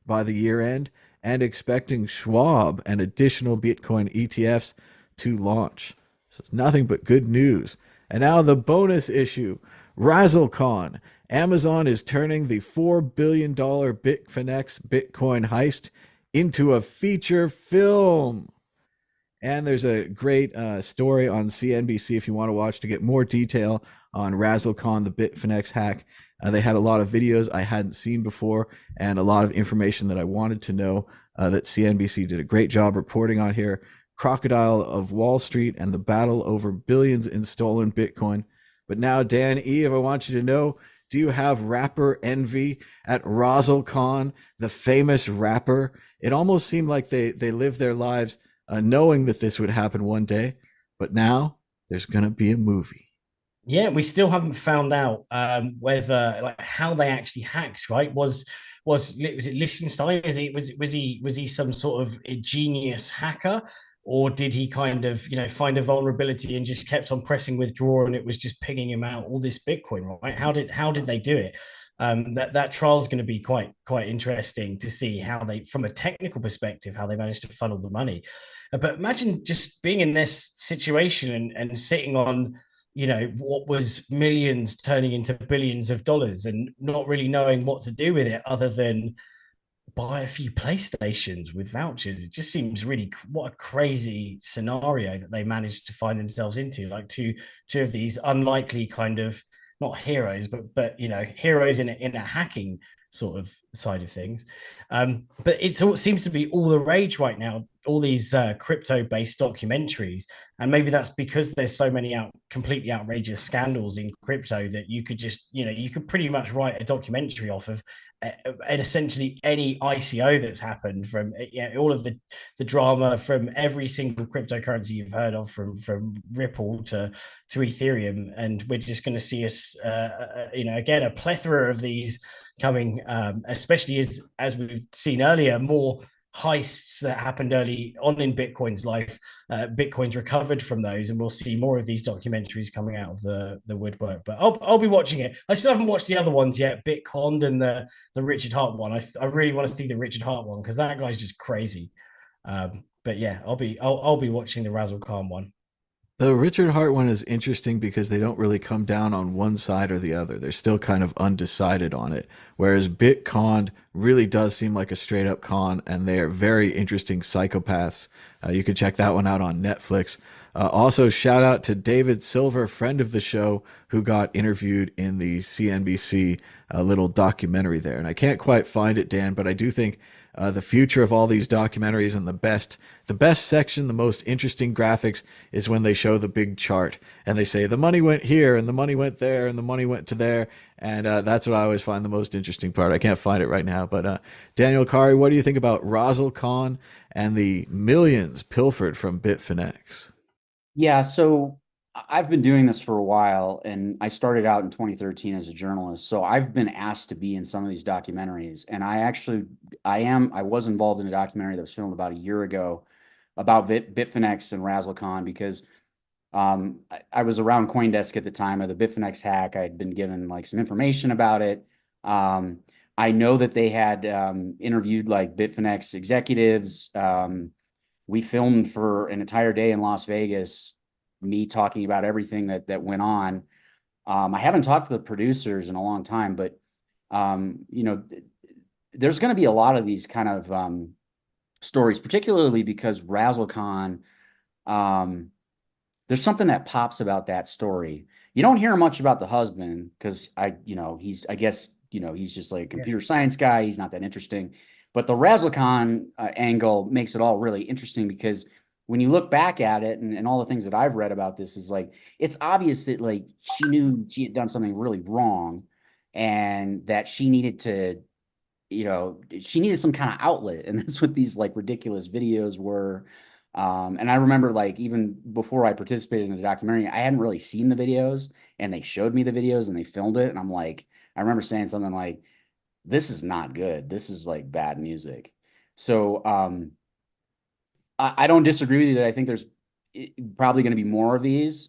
by the year end, and expecting Schwab and additional Bitcoin ETFs to launch. So it's nothing but good news. And now the bonus issue. RazzleCon. Amazon is turning the $4 billion Bitfinex Bitcoin heist into a feature film. And there's a great story on CNBC if you want to watch to get more detail on RazzleCon, the Bitfinex hack. They had a lot of videos I hadn't seen before and a lot of information that I wanted to know that CNBC did a great job reporting on here. Crocodile of Wall Street and the battle over billions in stolen Bitcoin. But now, Dan Eve, I want you to know, do you have rapper envy at RazzleCon, the famous rapper? It almost seemed like they lived their lives knowing that this would happen one day, but now there's going to be a movie. Yeah, we still haven't found out whether how they actually hacked. Right? Was it Liechtenstein? Was he some sort of a genius hacker, or did he kind of find a vulnerability and just kept on pressing withdraw and it was just pinging him out all this Bitcoin? Right? How did they do it? That trial is going to be quite interesting to see how they, from a technical perspective, how they managed to funnel the money. But imagine just being in this situation and sitting on, what was millions turning into billions of dollars and not really knowing what to do with it other than buy a few PlayStations with vouchers. It just seems really, what a crazy scenario that they managed to find themselves into. Like two of these unlikely kind of, not heroes, but heroes in a hacking sort of side of things. But it seems to be all the rage right now. all these crypto-based documentaries, and maybe that's because there's so many completely outrageous scandals in crypto that you could just, you could pretty much write a documentary off of and essentially any ICO that's happened, from all of the drama from every single cryptocurrency you've heard of, from Ripple to Ethereum, and we're just going to see us, again, a plethora of these coming, especially as we've seen earlier, more heists that happened early on in Bitcoin's life. Bitcoin's recovered from those, and we'll see more of these documentaries coming out of the woodwork. But I'll be watching it. I still haven't watched the other ones yet, Bitcon and the Richard Hart one. I really want to see the Richard Hart one because that guy's just crazy. But yeah, I'll be watching the Razzle Khan one. The Richard Hart one is interesting because they don't really come down on one side or the other. They're still kind of undecided on it. Whereas Bitcon really does seem like a straight up con, and they are very interesting psychopaths. You can check that one out on Netflix. Also, shout out to David Silver, friend of the show, who got interviewed in the CNBC little documentary there. And I can't quite find it, Dan, but I do think the future of all these documentaries, and the best section, the most interesting graphics, is when they show the big chart and they say the money went here and the money went there and the money went to there. And that's what I always find the most interesting part. I can't find it right now, but Daniel Kari, what do you think about Razzle Khan and the millions pilfered from Bitfinex? Yeah, so I've been doing this for a while, and I started out in 2013 as a journalist. So I've been asked to be in some of these documentaries, and I was involved in a documentary that was filmed about a year ago about Bitfinex and Razzlecon, because I was around CoinDesk at the time of the Bitfinex hack. I had been given like some information about it. I know that they had interviewed like Bitfinex executives. We filmed for an entire day in Las Vegas, me talking about everything that went on. I haven't talked to the producers in a long time, but there's going to be a lot of these kind of stories, particularly because Razzlecon, there's something that pops about that story. You don't hear much about the husband because he's just like a computer science guy. He's not that interesting. But the Razzlecon angle makes it all really interesting, because when you look back at it, and all the things that I've read about this, is like, it's obvious that like she knew she had done something really wrong, and that she needed to, she needed some kind of outlet. And that's what these like ridiculous videos were. And I remember, like, even before I participated in the documentary, I hadn't really seen the videos, and they showed me the videos and they filmed it. And I'm like, I remember saying something like, this is not good. This is like bad music. So I don't disagree with you that I think there's probably going to be more of these,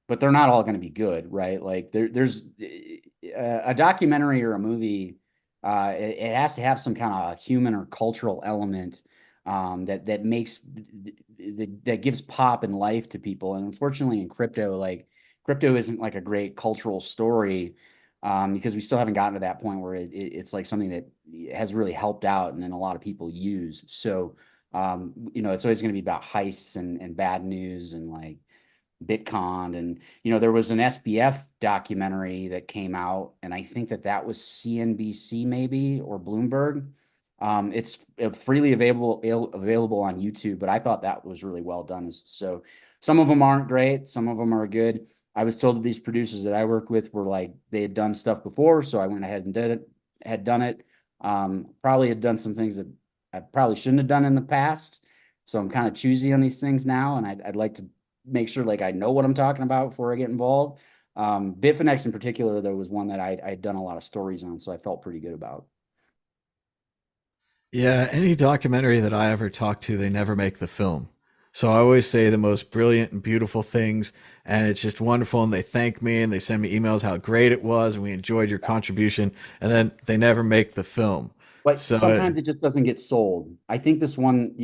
but they're not all going to be good, right? Like there's a documentary or a movie. It has to have some kind of human or cultural element that makes that gives pop and life to people. And unfortunately, in crypto isn't like a great cultural story. Because we still haven't gotten to that point where it's like something that has really helped out and then a lot of people use. So, it's always going to be about heists and bad news and like Bitcoin. And, there was an SBF documentary that came out, and I think that was CNBC maybe, or Bloomberg. It's freely available on YouTube, but I thought that was really well done. So some of them aren't great. Some of them are good. I was told that these producers that I worked with were like, they had done stuff before. So I went ahead and done it. Probably had done some things that I probably shouldn't have done in the past. So I'm kind of choosy on these things now. And I'd like to make sure like I know what I'm talking about before I get involved. Bitfinex in particular, though, was one that I'd done a lot of stories on. So I felt pretty good about. Yeah, any documentary that I ever talk to, they never make the film. So I always say the most brilliant and beautiful things, and it's just wonderful. And they thank me and they send me emails how great it was, and we enjoyed your contribution. And then they never make the film. But So sometimes it just doesn't get sold. I think this one,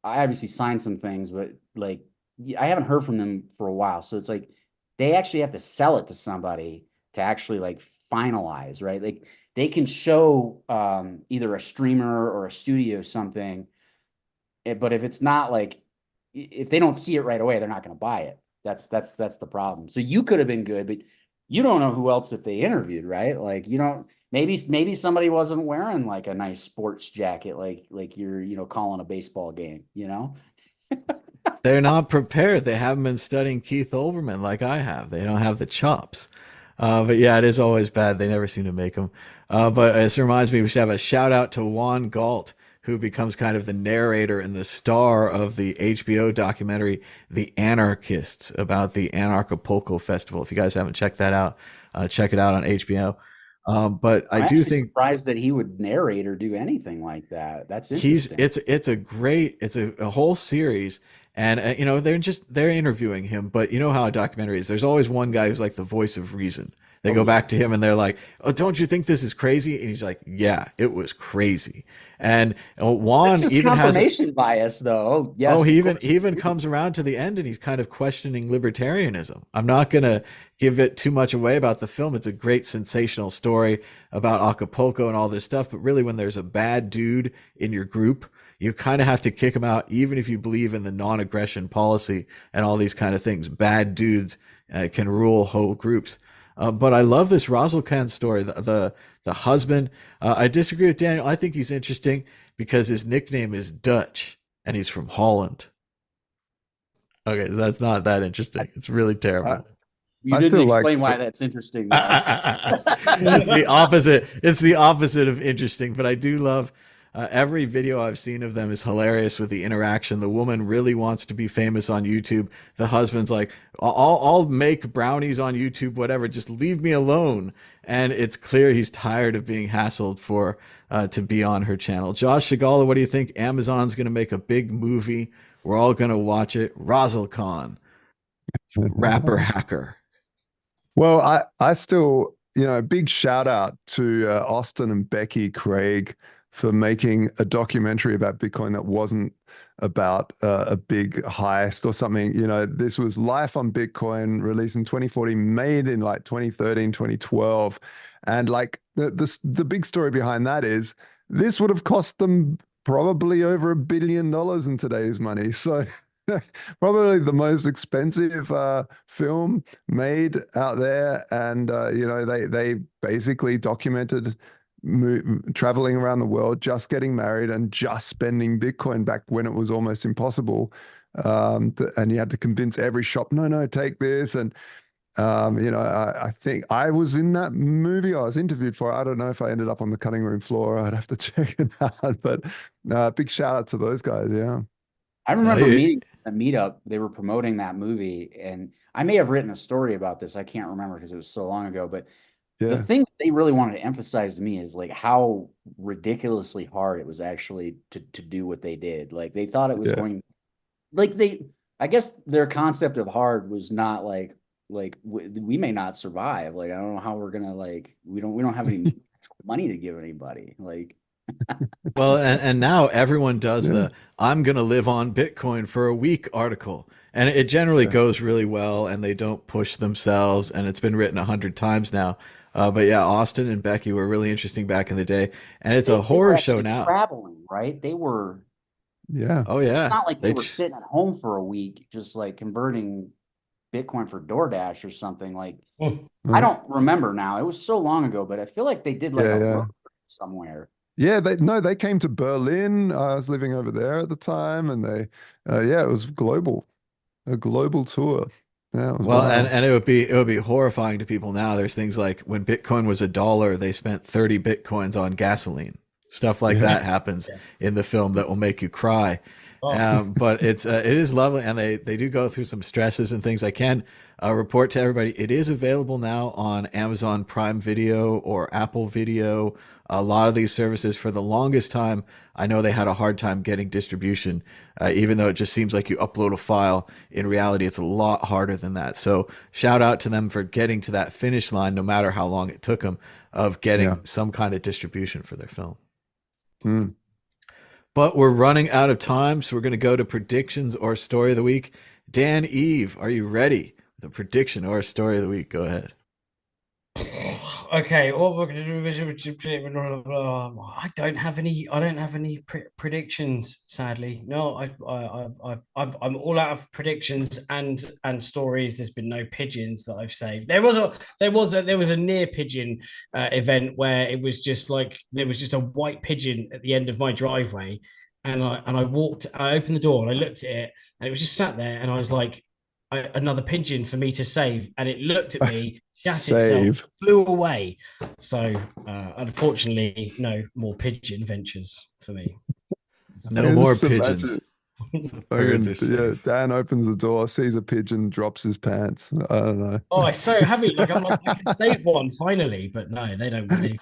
I obviously signed some things, but like I haven't heard from them for a while. So it's like they actually have to sell it to somebody to actually like finalize, right? Like they can show either a streamer or a studio something, but if it's not like, if they don't see it right away, they're not going to buy it. That's the problem. So you could have been good, but you don't know who else that they interviewed, right? Like you don't maybe somebody wasn't wearing like a nice sports jacket like you're, calling a baseball game, They're not prepared. They haven't been studying Keith Olbermann like I have. They don't have the chops. But yeah, it is always bad. They never seem to make them. But this reminds me, we should have a shout out to Juan Galt, who becomes kind of the narrator and the star of the HBO documentary, The Anarchists, about the Anarchapulco Festival. If you guys haven't checked that out, check it out on HBO. But I I'm do actually think surprised that he would narrate or do anything like that. That's he's interesting. it's a great, it's a whole series. And they're interviewing him, but you know how a documentary is, there's always one guy who's like the voice of reason. They Oh, go yeah. back to him and they're like, oh, don't you think this is crazy? And he's like, yeah, it was crazy. And Juan That's just even has a, confirmation bias, though. Oh, oh, yes, he of even course. he even comes around to the end and he's kind of questioning libertarianism. I'm not gonna give it too much away about the film. It's a great sensational story about Acapulco and all this stuff, but really when there's a bad dude in your group, you kind of have to kick him out, even if you believe in the non-aggression policy and all these kind of things. Bad dudes can rule whole groups. But I love this Razzle Khan story. The husband. I disagree with Daniel. I think he's interesting because his nickname is Dutch and he's from Holland. Okay, so that's not that interesting. It's really terrible. You I didn't still like explain why the- that's interesting, though. It's the opposite. It's the opposite of interesting. But I do love every video I've seen of them is hilarious with the interaction. The woman really wants to be famous on YouTube. The husband's like, I'll make brownies on YouTube, whatever. Just leave me alone. And it's clear he's tired of being hassled for to be on her channel. Josh Shigala, what do you think? Amazon's going to make a big movie. We're all going to watch it. Razzlecon, rapper hacker. Well, I still, big shout out to Austin and Becky Craig for making a documentary about Bitcoin that wasn't about a big heist or something. This was Life on Bitcoin, released in 2014, made in like 2013, 2012. And like the big story behind that is this would have cost them probably over $1 billion in today's money. So probably the most expensive film made out there. And, they basically documented traveling around the world, just getting married and just spending Bitcoin back when it was almost impossible. And you had to convince every shop, no, take this. And, I think I was in that movie. I was interviewed for it. I don't know if I ended up on the cutting room floor. I'd have to check it out. But big shout out to those guys. Yeah. I remember you- meeting a meetup. They were promoting that movie, and I may have written a story about this. I can't remember because it was so long ago. But the Yeah. thing that they really wanted to emphasize to me is like how ridiculously hard it was actually to do what they did. Like they thought it was Yeah. going, like I guess their concept of hard was not like we may not survive. Like I don't know how we're gonna we don't have any money to give anybody. Like Well, and now everyone does Yeah. the I'm going to live on Bitcoin for a week article. And it generally Yeah. goes really well and they don't push themselves. And it's been written 100 times now. But yeah, Austin and Becky were really interesting back in the day. And it's they a were horror show actually now. traveling, right? They were. Yeah. Oh, yeah. It's not like they were ch- sitting at home for a week, just like converting Bitcoin for DoorDash or something. Like I don't remember now. It was so long ago, but I feel like they did like Yeah, a yeah. road trip somewhere. Yeah, they came to Berlin. I was living over there at the time, and it was a global tour. Yeah, it was Well, wild. and it would be horrifying to people now. There's things like when Bitcoin was $1, they spent 30 Bitcoins on gasoline. Stuff like Yeah. that happens in the film that will make you cry. But it is lovely, and they do go through some stresses and things. I can report to everybody, it is available now on Amazon Prime Video or Apple Video. A lot of these services, for the longest time, I know they had a hard time getting distribution, even though it just seems like you upload a file. In reality, it's a lot harder than that. So shout out to them for getting to that finish line, no matter how long it took them, of getting Yeah. some kind of distribution for their film. Mm. But we're running out of time, so we're going to go to predictions or story of the week. Dan, Eve, are you ready? The prediction or story of the week. Go ahead. Okay, what we're going to do? I don't have any. I don't have any predictions. Sadly, no. I'm all out of predictions and stories. There's been no pigeons that I've saved. There was a near pigeon event where it was just like there was just a white pigeon at the end of my driveway, and I walked. I opened the door and I looked at it, and it was just sat there, and I was like, another pigeon for me to save, and it looked at me, shat itself, Save. flew away. So, unfortunately, no more pigeon ventures for me. No more Just imagine- pigeons. Birds are Yeah, safe. Dan opens the door, sees a pigeon, drops his pants. I don't know. Oh, I'm so happy! Like I'm like, I can save one finally, but no, they don't.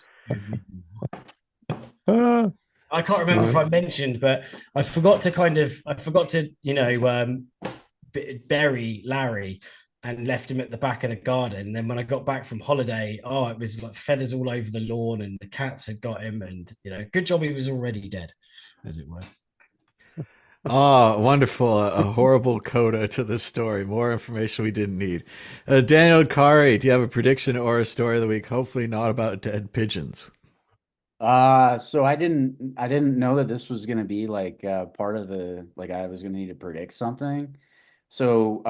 Ah, I can't remember if I mentioned, but I forgot to bury Larry and left him at the back of the garden. And then when I got back from holiday, it was like feathers all over the lawn, and the cats had got him. And good job he was already dead, as it were. Oh, wonderful. A horrible coda to the story. More information we didn't need. Daniel Kari, do you have a prediction or a story of the week? Hopefully not about dead pigeons. So I didn't know that this was gonna be like part of like I was gonna need to predict something. So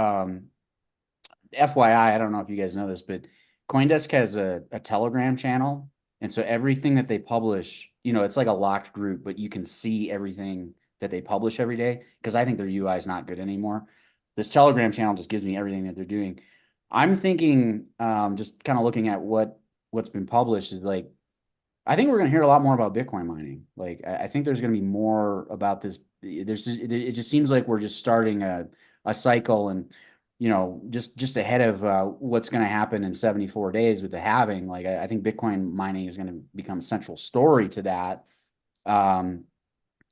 FYI, I don't know if you guys know this, but CoinDesk has a Telegram channel, and so everything that they publish, it's like a locked group, but you can see everything that they publish every day because I think their UI is not good anymore. This Telegram channel just gives me everything that they're doing. I'm thinking, just kind of looking at what's been published is like, I think we're going to hear a lot more about Bitcoin mining. Like, I think there's going to be more about this. It just seems like we're just starting a cycle, and just ahead of what's going to happen in 74 days with the halving. Like, I think Bitcoin mining is going to become a central story to that.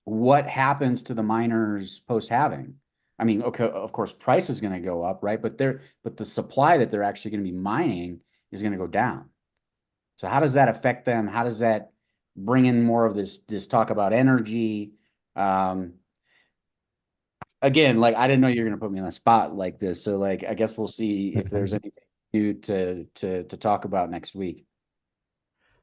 What happens to the miners post halving? I mean, okay, of course, price is going to go up, right? But the supply that they're actually going to be mining is going to go down. So how does that affect them? How does that bring in more of this talk about energy? Again, like I didn't know you were going to put me on the spot like this. So like I guess we'll see if there's anything new to talk about next week.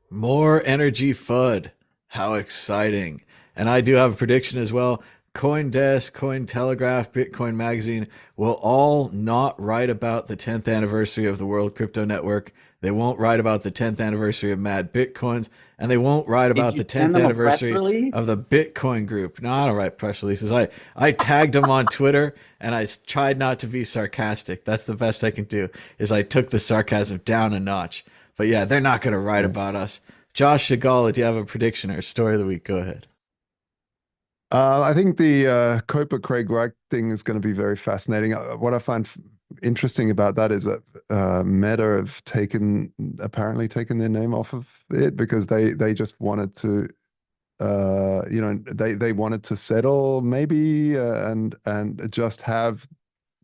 More energy FUD. How exciting. And I do have a prediction as well. CoinDesk, Cointelegraph, Bitcoin Magazine will all not write about the 10th anniversary of the World Crypto Network. They won't write about the 10th anniversary of Mad Bitcoins, and they won't write about the 10th anniversary of the Bitcoin group. No, I don't write press releases. I tagged them on Twitter, and I tried not to be sarcastic. That's the best I can do, is I took the sarcasm down a notch. But yeah, they're not going to write about us. Josh Shigala, do you have a prediction or story of the week? Go ahead. I think the Copa Craig Wright thing is going to be very fascinating. What I find interesting about that is that Meta have apparently taken their name off of it because they just wanted to, they wanted to settle maybe and just have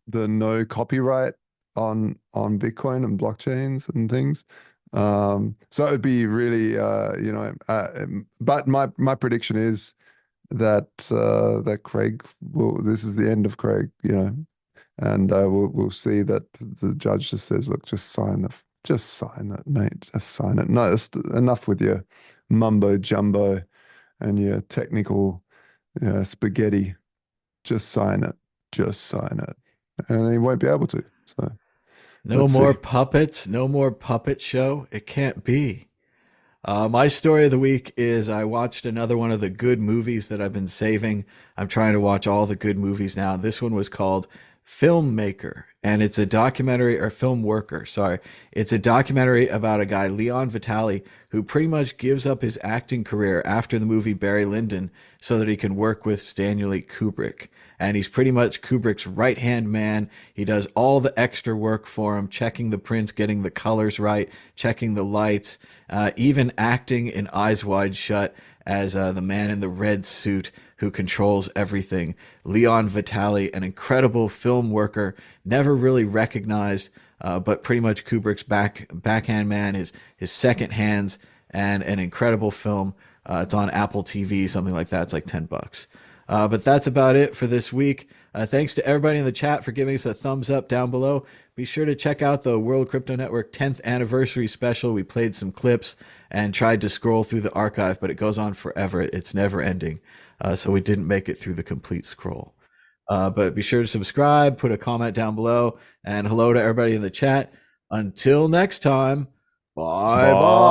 the no copyright on Bitcoin and blockchains and things. So it would be really, but my prediction is that Craig this is the end of Craig, and we'll see that the judge just says, look, just sign that, mate, just sign it. No, it's enough with your mumbo jumbo and your technical spaghetti. Just sign it, and he won't be able to. So no more puppets, no more puppet show. It can't be. My story of the week is I watched another one of the good movies that I've been saving. I'm trying to watch all the good movies now. This one was called Filmmaker, and it's a documentary, or Film Worker, sorry. It's a documentary about a guy, Leon Vitali, who pretty much gives up his acting career after the movie Barry Lyndon so that he can work with Stanley Kubrick. And he's pretty much Kubrick's right-hand man. He does all the extra work for him, checking the prints, getting the colors right, checking the lights, even acting in Eyes Wide Shut as the man in the red suit who controls everything. Leon Vitali, an incredible film worker, never really recognized, but pretty much Kubrick's backhand man, his second hands, and an incredible film. It's on Apple TV, something like that. It's like $10. But that's about it for this week. Thanks to everybody in the chat for giving us a thumbs up down below. Be sure to check out the World Crypto Network 10th anniversary special. We played some clips and tried to scroll through the archive, but it goes on forever. It's never ending. So we didn't make it through the complete scroll. But be sure to subscribe, put a comment down below, and hello to everybody in the chat. Until next time, bye bye.